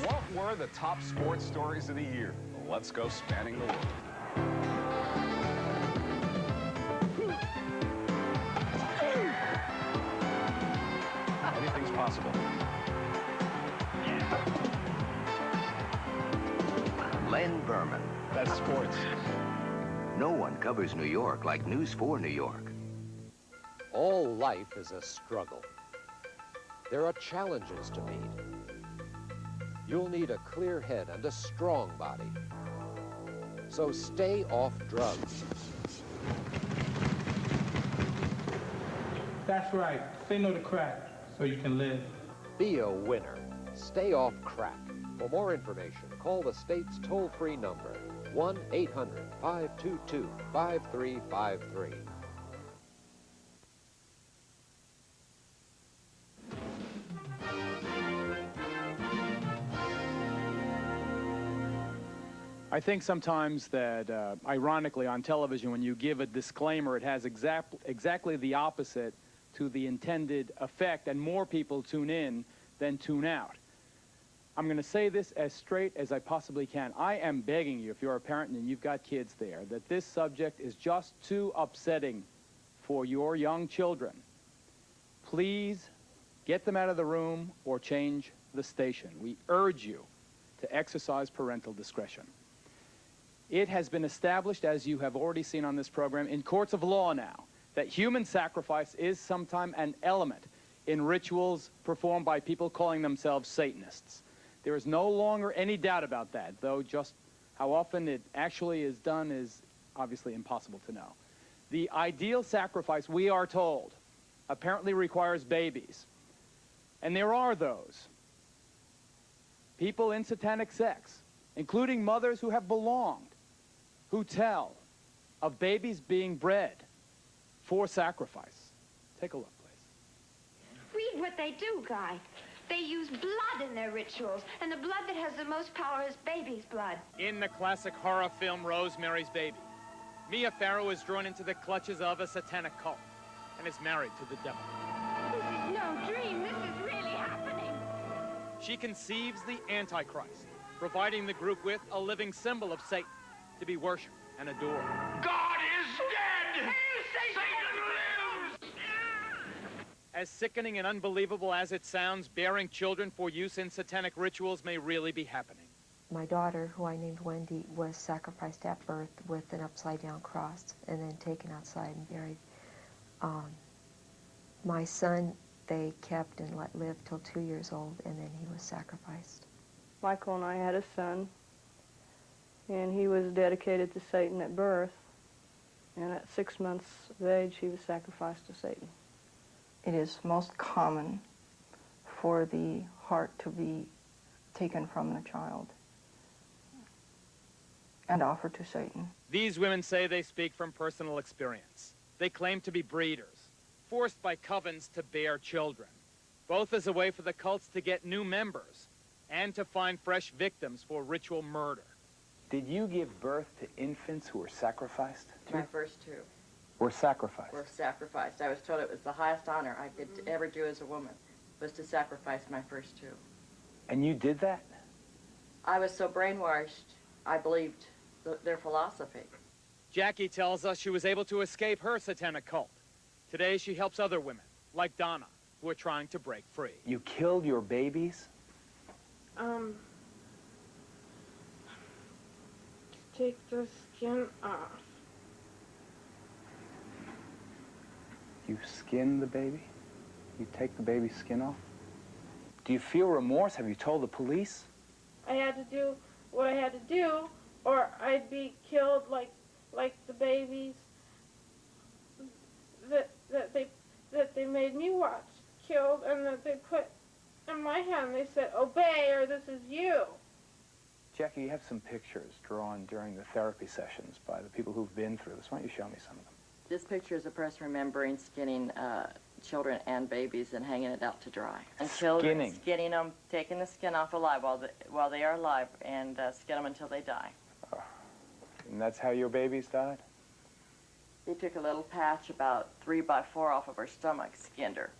What were the top sports stories of the year? Let's go spanning the world. Anything's possible. Len Berman. That's sports. No one covers New York like News 4 New York. All life is a struggle. There are challenges to meet. You'll need a clear head and a strong body. So stay off drugs. That's right. Say no to crack so you can live. Be a winner. Stay off crack. For more information, call the state's toll-free number, 1-800-522-5353. I think sometimes that, ironically, on television, when you give a disclaimer, it has exactly the opposite to the intended effect, and more people tune in than tune out. I'm going to say this as straight as I possibly can. I am begging you, if you're a parent and you've got kids there, that this subject is just too upsetting for your young children. Please get them out of the room or change the station. We urge you to exercise parental discretion. It has been established, as you have already seen on this program, in courts of law now, that human sacrifice is sometimes an element in rituals performed by people calling themselves Satanists. There is no longer any doubt about that, though just how often it actually is done is obviously impossible to know. The ideal sacrifice, we are told, apparently requires babies. And there are those. People in satanic sex, including mothers who have belonged, who tell of babies being bred for sacrifice. Take a look, please. Read what they do, Guy. They use blood in their rituals, and the blood that has the most power is baby's blood. In the classic horror film Rosemary's Baby, Mia Farrow is drawn into the clutches of a satanic cult and is married to the devil. This is no dream. This is really happening. She conceives the Antichrist, providing the group with a living symbol of Satan to be worshipped and adored. God is dead! Satan lives! As sickening and unbelievable as it sounds, bearing children for use in satanic rituals may really be happening. My daughter, who I named Wendy, was sacrificed at birth with an upside-down cross and then taken outside and buried. My son, they kept and let live till 2 years old, and then he was sacrificed. Michael and I had a son, and he was dedicated to Satan at birth, and at 6 months of age, he was sacrificed to Satan. It is most common for the heart to be taken from the child and offered to Satan. These women say they speak from personal experience. They claim to be breeders, forced by covens to bear children, both as a way for the cults to get new members and to find fresh victims for ritual murder. Did you give birth to infants who were sacrificed? My first two Were sacrificed. were sacrificed. I was told it was the highest honor I could ever do as a woman, was to sacrifice my first two. And you did that? I was so brainwashed, I believed their philosophy. Jackie tells us she was able to escape her satanic cult. Today, she helps other women, like Donna, who are trying to break free. You killed your babies? Take the skin off. You skin the baby? You take the baby's skin off? Do you feel remorse? Have you told the police? I had to do what I had to do, or I'd be killed like the babies that they made me watch killed, and that they put in my hand. They said, "Obey, or this is you." Jackie, you have some pictures drawn during the therapy sessions by the people who've been through this. Why don't you show me some of them? This picture is a person remembering skinning children and babies and hanging it out to dry. And children, skinning them, taking the skin off alive while they are alive, and skin them until they die. And that's how your babies died? They took a little patch about 3 by 4 off of her stomach, skinned her,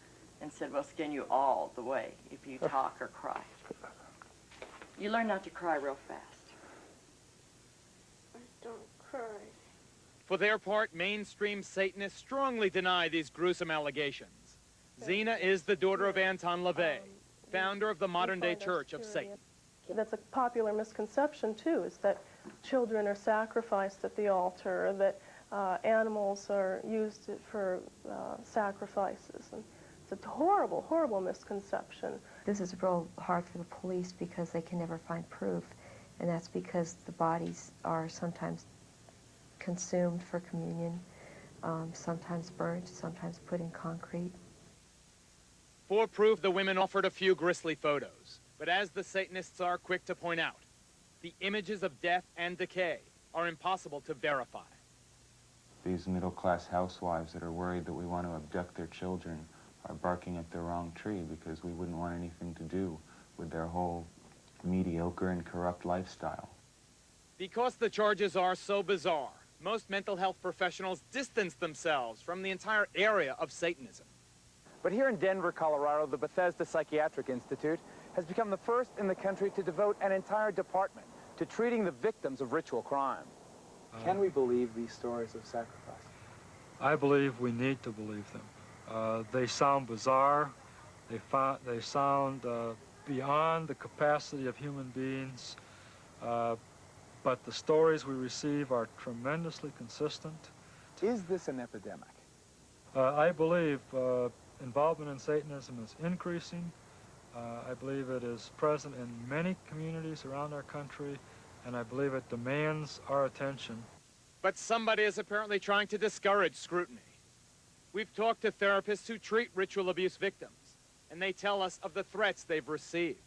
and said, "We'll skin you all the way if you talk or cry." You learn not to cry real fast. I don't cry. For their part, mainstream Satanists strongly deny these gruesome allegations. Zena is the daughter of Anton LaVey, founder of the modern-day Church of Satan. That's a popular misconception, too, is that children are sacrificed at the altar, that animals are used for sacrifices. And it's a horrible, horrible misconception. This is real hard for the police because they can never find proof, and that's because the bodies are sometimes consumed for communion, sometimes burnt, sometimes put in concrete. For proof, the women offered a few grisly photos. But as the Satanists are quick to point out, the images of death and decay are impossible to verify. These middle-class housewives that are worried that we want to abduct their children are barking at the wrong tree, because we wouldn't want anything to do with their whole mediocre and corrupt lifestyle. Because the charges are so bizarre, most mental health professionals distance themselves from the entire area of Satanism. But here in Denver, Colorado, the Bethesda Psychiatric Institute has become the first in the country to devote an entire department to treating the victims of ritual crime. Can we believe these stories of sacrifice? I believe we need to believe them. They sound bizarre. They sound beyond the capacity of human beings. But the stories we receive are tremendously consistent. Is this an epidemic? I believe involvement in Satanism is increasing. I believe it is present in many communities around our country, and I believe it demands our attention. But somebody is apparently trying to discourage scrutiny. We've talked to therapists who treat ritual abuse victims, and they tell us of the threats they've received.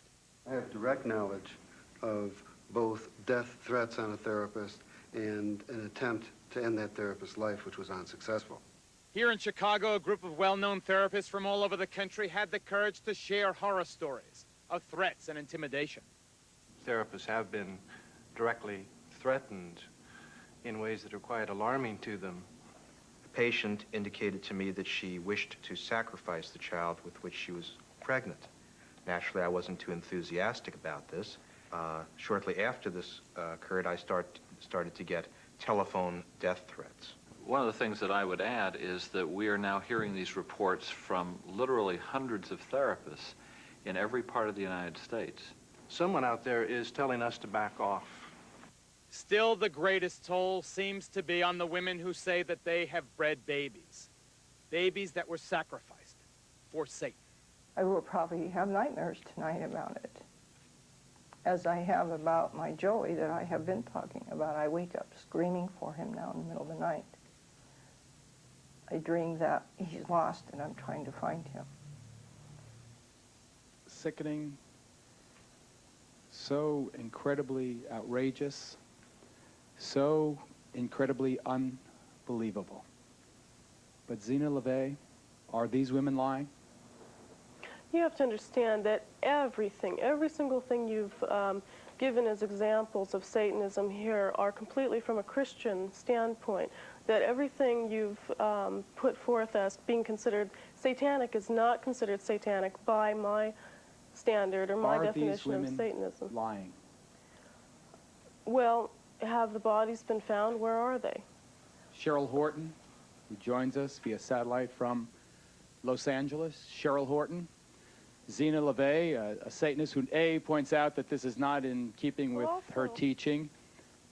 I have direct knowledge of both death threats on a therapist and an attempt to end that therapist's life, which was unsuccessful. Here in Chicago, a group of well-known therapists from all over the country had the courage to share horror stories of threats and intimidation. Therapists have been directly threatened in ways that are quite alarming to them. The patient indicated to me that she wished to sacrifice the child with which she was pregnant. Naturally, I wasn't too enthusiastic about this. Shortly after this occurred, I started to get telephone death threats. One of the things that I would add is that we are now hearing these reports from literally hundreds of therapists in every part of the United States. Someone out there is telling us to back off. Still, the greatest toll seems to be on the women who say that they have bred babies. Babies that were sacrificed for Satan. I will probably have nightmares tonight about it, as I have about my Joey that I have been talking about. I wake up screaming for him now in the middle of the night. I dream that he's lost and I'm trying to find him. Sickening, so incredibly outrageous, so incredibly unbelievable. But Zena LaVey, are these women lying? You have to understand that everything, every single thing you've given as examples of Satanism here are completely from a Christian standpoint. That everything you've put forth as being considered satanic is not considered satanic by my standard or my Are these definition of women Satanism. lying? Well, have the bodies been found? Where are they? Cheryl Horton, who joins us via satellite from Los Angeles. Cheryl Horton. Zena LeVay, a Satanist who A, points out that this is not in keeping with her teaching,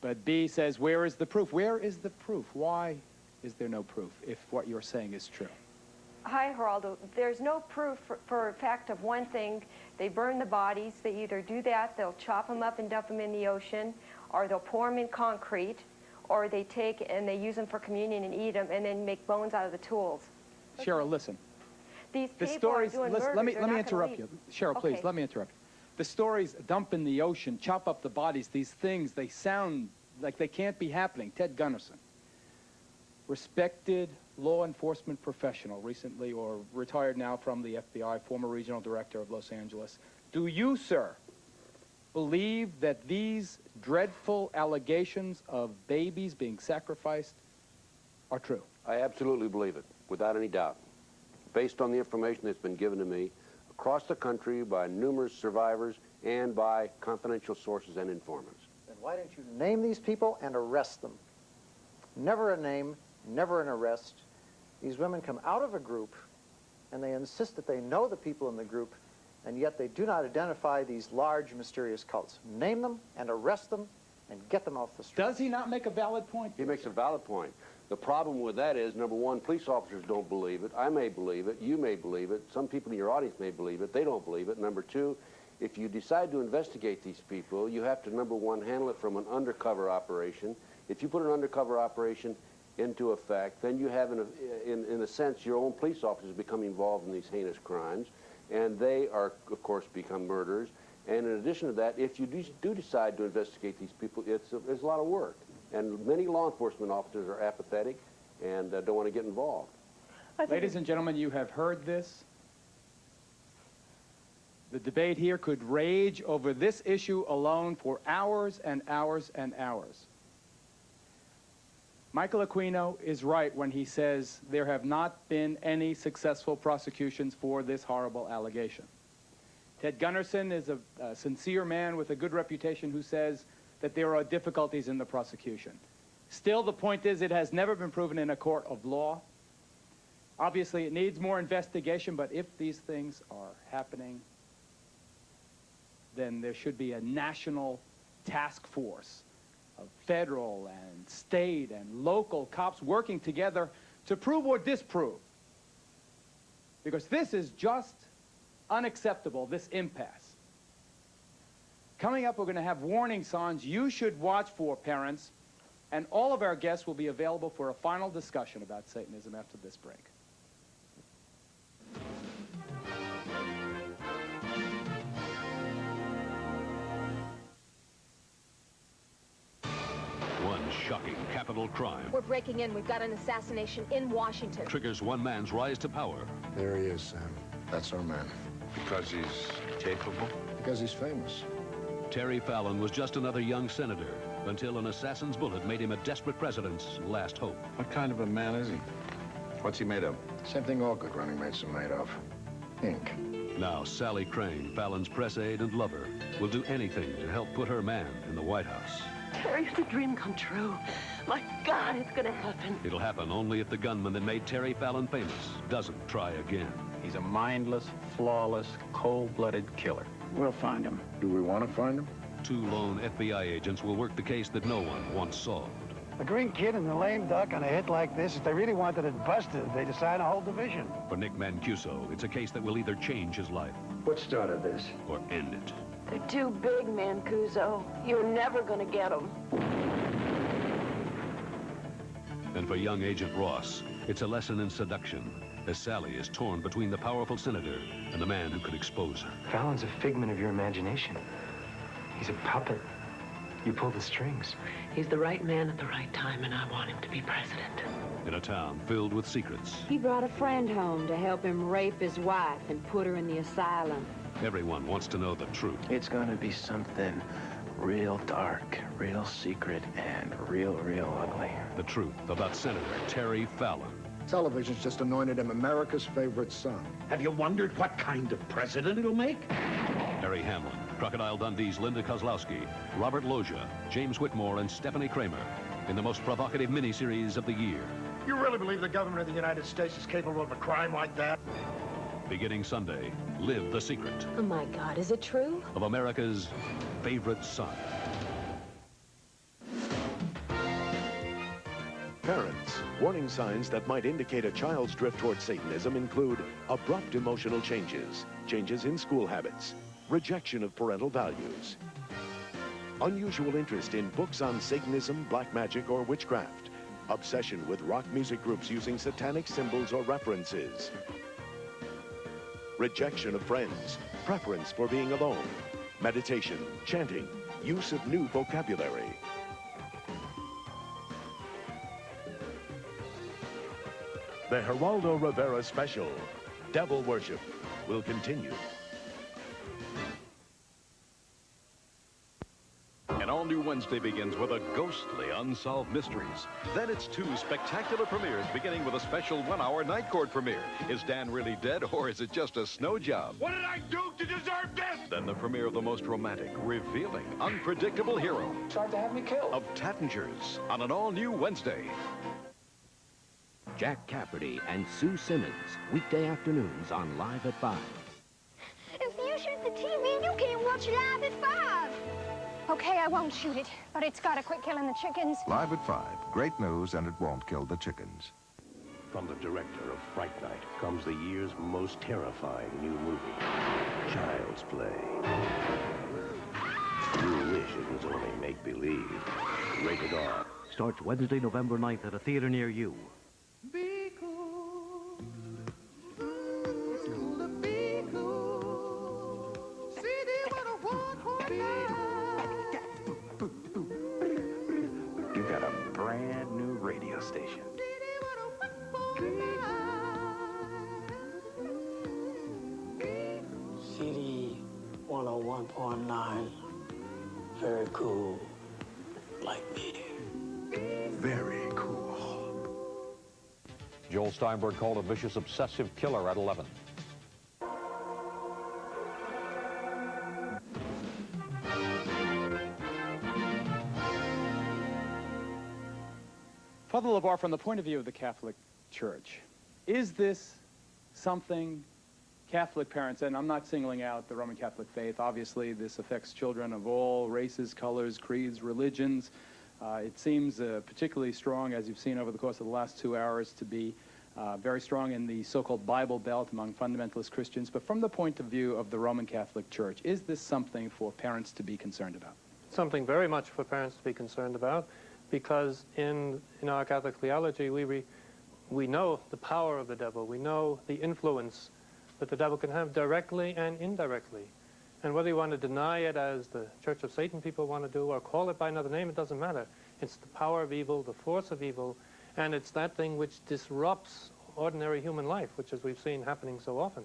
but B says, where is the proof? Where is the proof? Why is there no proof if what you're saying is true? Hi, Geraldo. There's no proof for a fact of one thing. They burn the bodies. They either do that, they'll chop them up and dump them in the ocean, or they'll pour them in concrete, or they take and they use them for communion and eat them and then make bones out of the tools. Cheryl, listen. These The people stories, are doing listen, murders. let me interrupt you. Cheryl, please, Okay. let me interrupt you. The stories, dump in the ocean, chop up the bodies, these things, they sound like they can't be happening. Ted Gunderson, respected law enforcement professional, recently or retired now from the FBI, former regional director of Los Angeles. Do you, sir, believe that these dreadful allegations of babies being sacrificed are true? I absolutely believe it, without any doubt. Based on the information that's been given to me across the country by numerous survivors and by confidential sources and informants. Then why don't you name these people and arrest them? Never a name, never an arrest. These women come out of a group and they insist that they know the people in the group, and yet they do not identify these large, mysterious cults. Name them and arrest them and get them off the street. Does he not make a valid point? He makes a valid point. The problem with that is, number one, police officers don't believe it. I may believe it. You may believe it. Some people in your audience may believe it. They don't believe it. Number two, if you decide to investigate these people, you have to, number one, handle it from an undercover operation. If you put an undercover operation into effect, then you have, in a sense, your own police officers become involved in these heinous crimes, and they are, of course, become murderers. And in addition to that, if you do decide to investigate these people, it's a lot of work. And many law enforcement officers are apathetic and don't want to get involved. Ladies and gentlemen, you have heard this. The debate here could rage over this issue alone for hours and hours and hours. Michael Aquino is right when he says there have not been any successful prosecutions for this horrible allegation. Ted Gunderson is a sincere man with a good reputation who says that there are difficulties in the prosecution. Still, the point is it has never been proven in a court of law. Obviously, it needs more investigation, but if these things are happening, then there should be a national task force of federal and state and local cops working together to prove or disprove. Because this is just unacceptable, this impasse. Coming up, we're going to have warning signs you should watch for, parents, and all of our guests will be available for a final discussion about Satanism after this break. One shocking capital crime We're breaking in. We've got an assassination in Washington. triggers one man's rise to power. There he is, Sam. That's our man. Because he's capable? Because he's famous. Terry Fallon was just another young senator until an assassin's bullet made him a desperate president's last hope. What kind of a man is he? What's he made of? Same thing all good running mates are made of. Ink. Now Sally Crane, Fallon's press aide and lover, will do anything to help put her man in the White House. Terry, it's a dream come true. My God, it's gonna happen. It'll happen only if the gunman that made Terry Fallon famous doesn't try again. He's a mindless, flawless, cold-blooded killer. We'll find him. Do we want to find him? Two lone FBI agents will work the case that no one once solved. A green kid and a lame duck on a hit like this, if they really wanted it busted, they'd assign a whole division. For Nick Mancuso, it's a case that will either change his life What started this? or end it. They're too big, Mancuso. You're never gonna get them. And for young Agent Ross, it's a lesson in seduction, as Sally is torn between the powerful senator and the man who could expose her. Fallon's a figment of your imagination. He's a puppet. You pull the strings. He's the right man at the right time, and I want him to be president. In a town filled with secrets, He brought a friend home to help him rape his wife and put her in the asylum. everyone wants to know the truth. It's gonna be something real dark, real secret, and real ugly. The truth about Senator Terry Fallon. Television's just anointed him America's favorite son. Have you wondered what kind of president it'll make? Harry Hamlin, Crocodile Dundee's Linda Kozlowski, Robert Loggia, James Whitmore, and Stephanie Kramer in the most provocative miniseries of the year. You really believe the government of the United States is capable of a crime like that? Beginning Sunday, live the secret Oh my God, is it true? of America's favorite son. Parents, warning signs that might indicate a child's drift toward Satanism include abrupt emotional changes, changes in school habits, rejection of parental values, unusual interest in books on Satanism, black magic, or witchcraft, obsession with rock music groups using satanic symbols or references, rejection of friends, preference for being alone, meditation, chanting, use of new vocabulary. The Geraldo Rivera special, Devil Worship, will continue. An all-new Wednesday begins with a ghostly Unsolved Mysteries. Then it's two spectacular premieres beginning with a special one-hour Night Court premiere. Is Dan really dead, or is it just a snow job? What did I do to deserve this? Then the premiere of the most romantic, revealing, unpredictable hero Tried to have me killed. of Tattingers on an all-new Wednesday. Jack Cafferty and Sue Simmons, weekday afternoons on Live at 5. If you shoot the TV, you can't watch Live at 5. Okay, I won't shoot it, but it's gotta quit killing the chickens. Live at 5. Great news, and it won't kill the chickens. From the director of Fright Night comes the year's most terrifying new movie, Child's Play. You wish it was only make-believe. Rated R. Starts Wednesday, November 9th at a theater near you. Be cool. Be cool. You got a brand new radio station. CD 101.9. Very cool. Like me. Very cool. Joel Steinberg called a vicious obsessive killer at 11. Father LeBar, from the point of view of the Catholic Church, is this something Catholic parents, and I'm not singling out the Roman Catholic faith, obviously this affects children of all races, colors, creeds, religions. It seems particularly strong, as you've seen over the course of the last 2 hours, to be very strong in the so-called Bible Belt among fundamentalist Christians. But from the point of view of the Roman Catholic Church, is this something for parents to be concerned about? Something very much for parents to be concerned about, because in our Catholic theology, we know the power of the devil. We know the influence that the devil can have directly and indirectly. And whether you want to deny it as the Church of Satan people want to do, or call it by another name, it doesn't matter. It's the power of evil, the force of evil, and it's that thing which disrupts ordinary human life, which, as we've seen, happening so often.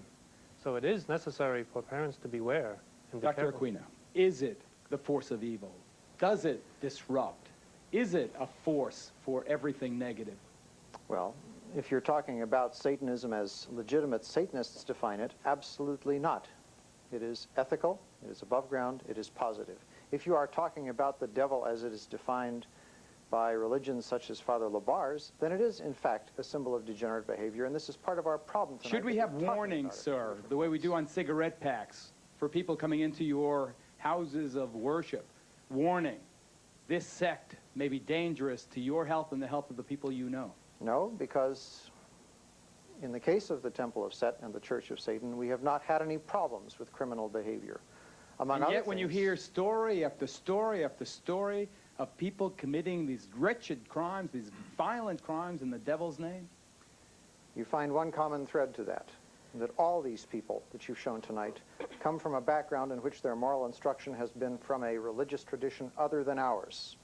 So it is necessary for parents to beware and be Dr. careful. Aquino, is it the force of evil? Does it disrupt? Is it a force for everything negative? Well, if you're talking about Satanism as legitimate Satanists define it, absolutely not. It is ethical, it is above ground, it is positive. If you are talking about the devil as it is defined by religions such as Father LeBar's, then it is, in fact, a symbol of degenerate behavior, and this is part of our problem tonight. Should we have warnings, sir, the way we do on cigarette packs, for people coming into your houses of worship? Warning, this sect may be dangerous to your health and the health of the people you know. No, because in the case of the Temple of Set and the Church of Satan, we have not had any problems with criminal behavior. Among And other yet when you things, hear story after story after story of people committing these wretched crimes, these violent crimes in the devil's name, you find one common thread to that all these people that you've shown tonight come from a background in which their moral instruction has been from a religious tradition other than ours.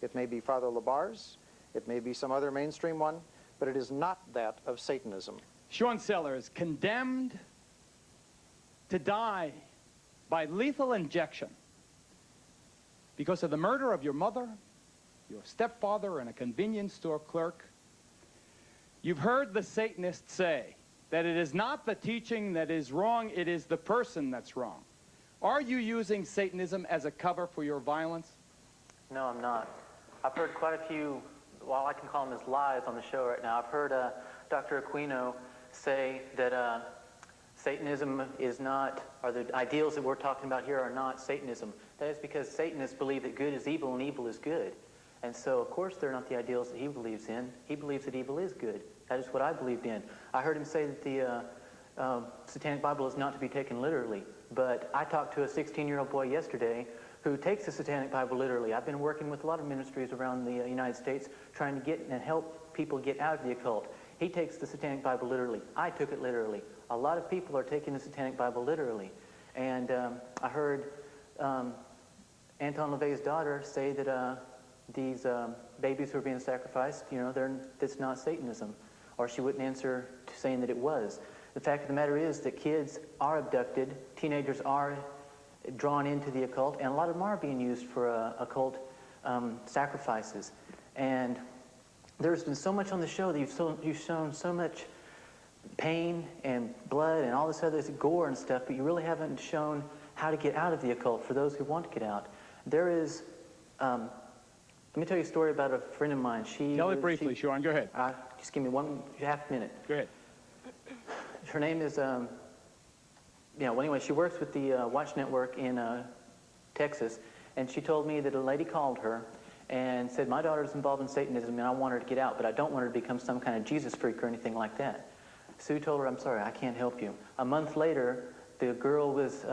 It may be Father LeBar's, it may be some other mainstream one, but it is not that of Satanism. Sean Sellers, condemned to die by lethal injection because of the murder of your mother, your stepfather, and a convenience store clerk. You've heard the Satanists say that it is not the teaching that is wrong, it is the person that's wrong. Are you using Satanism as a cover for your violence? No, I'm not. I've heard quite a few, well, I can call them as lies on the show right now. I've heard Dr. Aquino say that Satanism is not, or the ideals that we're talking about here are not Satanism. That is because Satanists believe that good is evil and evil is good. And so, of course, they're not the ideals that he believes in. He believes that evil is good. That is what I believed in. I heard him say that the Satanic Bible is not to be taken literally. But I talked to a 16-year-old boy yesterday who takes the Satanic Bible literally. I've been working with a lot of ministries around the United States trying to get and help people get out of the occult. He takes the Satanic Bible literally. I took it literally. A lot of people are taking the Satanic Bible literally. And I heard Anton LaVey's daughter say that these babies who are being sacrificed, you know, that's not Satanism. Or she wouldn't answer to saying that it was. The fact of the matter is that kids are abducted, teenagers are drawn into the occult, and a lot of them are being used for occult sacrifices. And there's been so much on the show that you've shown so much pain and blood and all this other gore and stuff, but you really haven't shown how to get out of the occult for those who want to get out. There is, let me tell you a story about a friend of mine. Tell it briefly, Sean, go ahead. Just give me one half minute. Go ahead. Her name is, well, anyway, she works with the Watch Network in Texas, and she told me that a lady called her and said, my daughter's involved in Satanism and I want her to get out, but I don't want her to become some kind of Jesus freak or anything like that. Sue told her, I'm sorry, I can't help you. A month later, the girl was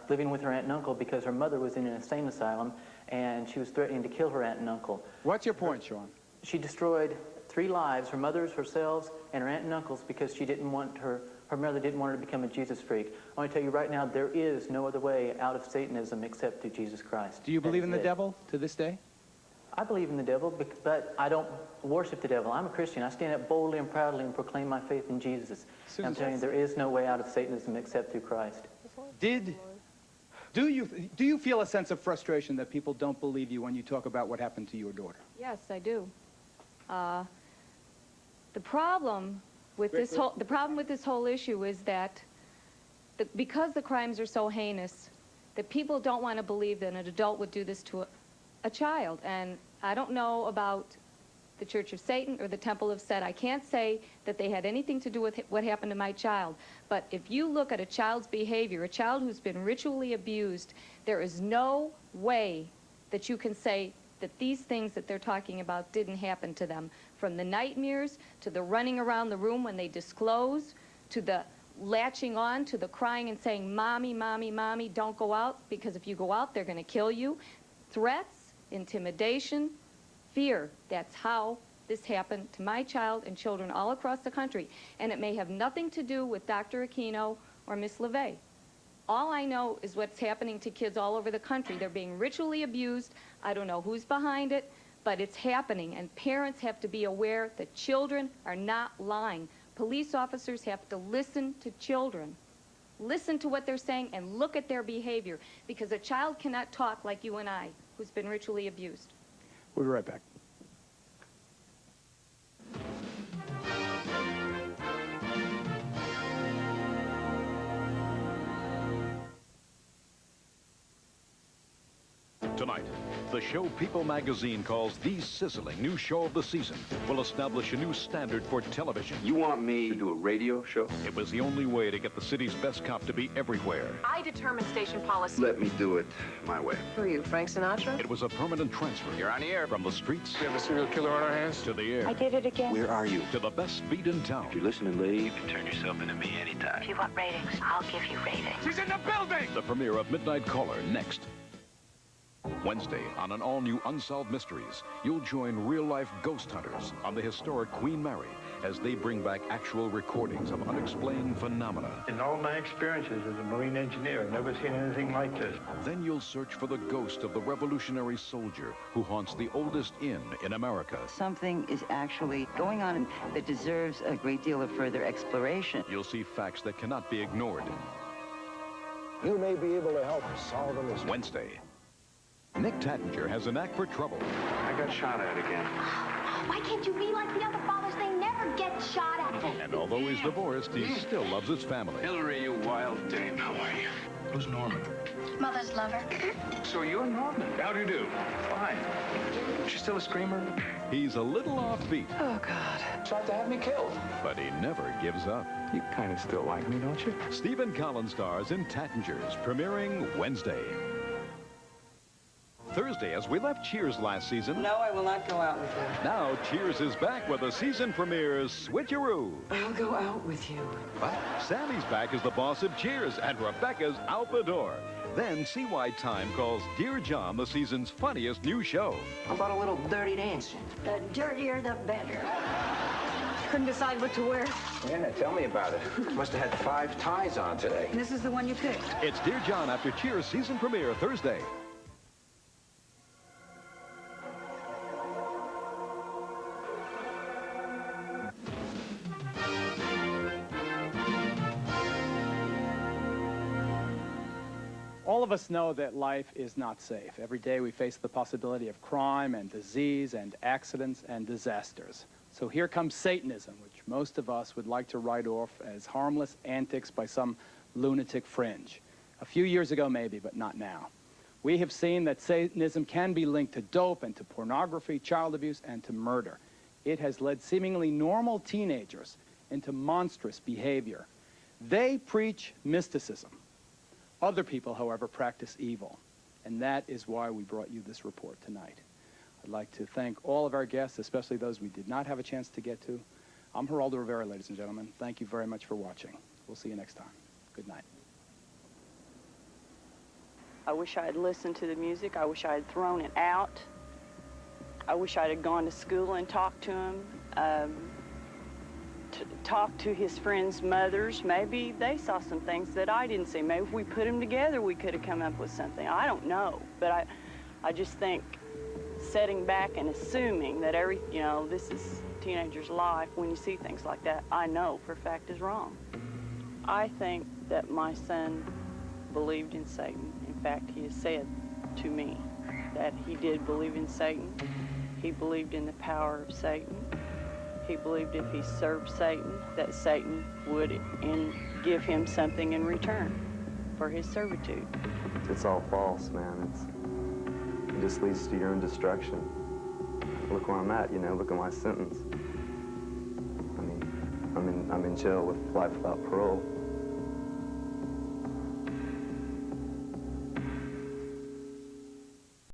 living with her aunt and uncle because her mother was in an insane asylum and she was threatening to kill her aunt and uncle. What's your point, Sean? She destroyed 3 lives, her mother's, herself, and her aunt and uncle's, because she didn't want her mother didn't want her to become a Jesus freak. I want to tell you right now, there is no other way out of Satanism except through Jesus Christ. Do you believe in the devil to this day? I believe in the devil, but I don't worship the devil. I'm a Christian. I stand up boldly and proudly and proclaim my faith in Jesus. I'm telling you, there is no way out of Satanism except through Christ. Do you feel a sense of frustration that people don't believe you when you talk about what happened to your daughter? Yes, I do. The problem with this whole issue is that because the crimes are so heinous, that people don't want to believe that an adult would do this to a child. And I don't know about the Church of Satan or the Temple of Set. I can't say that they had anything to do with what happened to my child. But if you look at a child's behavior, a child who's been ritually abused, there is no way that you can say that these things that they're talking about didn't happen to them. From the nightmares, to the running around the room when they disclose, to the latching on, to the crying and saying, Mommy, Mommy, Mommy, don't go out, because if you go out, they're going to kill you. Threats, intimidation, fear. That's how this happened to my child and children all across the country. And it may have nothing to do with Dr. Aquino or Miss LaVey. All I know is what's happening to kids all over the country. They're being ritually abused. I don't know who's behind it, but it's happening. And parents have to be aware that children are not lying. Police officers have to listen to children. Listen to what they're saying and look at their behavior. Because a child cannot talk like you and I, who's been ritually abused. We'll be right back. Tonight, the show People magazine calls the sizzling new show of the season will establish a new standard for television. You want me to do a radio show? It was the only way to get the city's best cop to be everywhere. I determine station policy. Let me do it my way. Who are you, Frank Sinatra? It was a permanent transfer. You're on the air. From the streets. We have a serial killer on our hands. To the air. I did it again. Where are you? To the best beat in town. If you're listening, Lee, you can turn yourself into me anytime. If you want ratings, I'll give you ratings. She's in the building! The premiere of Midnight Caller next. Wednesday, on an all-new Unsolved Mysteries, you'll join real-life ghost hunters on the historic Queen Mary as they bring back actual recordings of unexplained phenomena. In all my experiences as a Marine engineer, I've never seen anything like this. Then you'll search for the ghost of the revolutionary soldier who haunts the oldest inn in America. Something is actually going on that deserves a great deal of further exploration. You'll see facts that cannot be ignored. You may be able to help solve a mystery. Wednesday. Nick Tattinger has a knack for trouble. I got shot at again. Why can't you be like the other fathers? They never or get shot at. And although he's divorced, he still loves his family. Hillary, you wild dame, how are you? Who's Norman? Mother's lover. So you're Norman. How do you do? Fine. She's still a screamer? He's a little offbeat. Oh, God. Tried to have me killed. But he never gives up. You kind of still like me, don't you? Stephen Collins stars in Tattingers, premiering Wednesday. Thursday, as we left Cheers last season. No, I will not go out with you. Now Cheers is back with a season premiere switcheroo. I'll go out with you. But Sally's back as the boss of Cheers, and Rebecca's out the door. Then see why Time calls Dear John the season's funniest new show. How about a little dirty dancing? The dirtier, the better. Couldn't decide what to wear. Yeah, tell me about it. Must have had 5 ties on today. This is the one you picked. It's Dear John after Cheers season premiere Thursday. All of us know that life is not safe. Every day we face the possibility of crime and disease and accidents and disasters. So here comes Satanism, which most of us would like to write off as harmless antics by some lunatic fringe. A few years ago maybe, but not now. We have seen that Satanism can be linked to dope and to pornography, child abuse, and to murder. It has led seemingly normal teenagers into monstrous behavior. They preach mysticism. Other people, however, practice evil, and that is why we brought you this report tonight. I'd like to thank all of our guests, especially those we did not have a chance to get to. I'm Geraldo Rivera, ladies and gentlemen. Thank you very much for watching. We'll see you next time. Good night. I wish I had listened to the music. I wish I had thrown it out. I wish I'd have gone to school and talked to him. Talk to his friends' mothers. Maybe they saw some things that I didn't see. Maybe if we put them together, we could have come up with something. I don't know, but I just think setting back and assuming that this is a teenager's life, when you see things like that, I know for a fact is wrong. I think that my son believed in Satan. In fact, he has said to me that he did believe in Satan. He believed in the power of Satan. He believed if he served Satan, that Satan would give him something in return for his servitude. It's all false, man. It just leads to your own destruction. Look where I'm at, look at my sentence. I mean, I'm in jail with life without parole.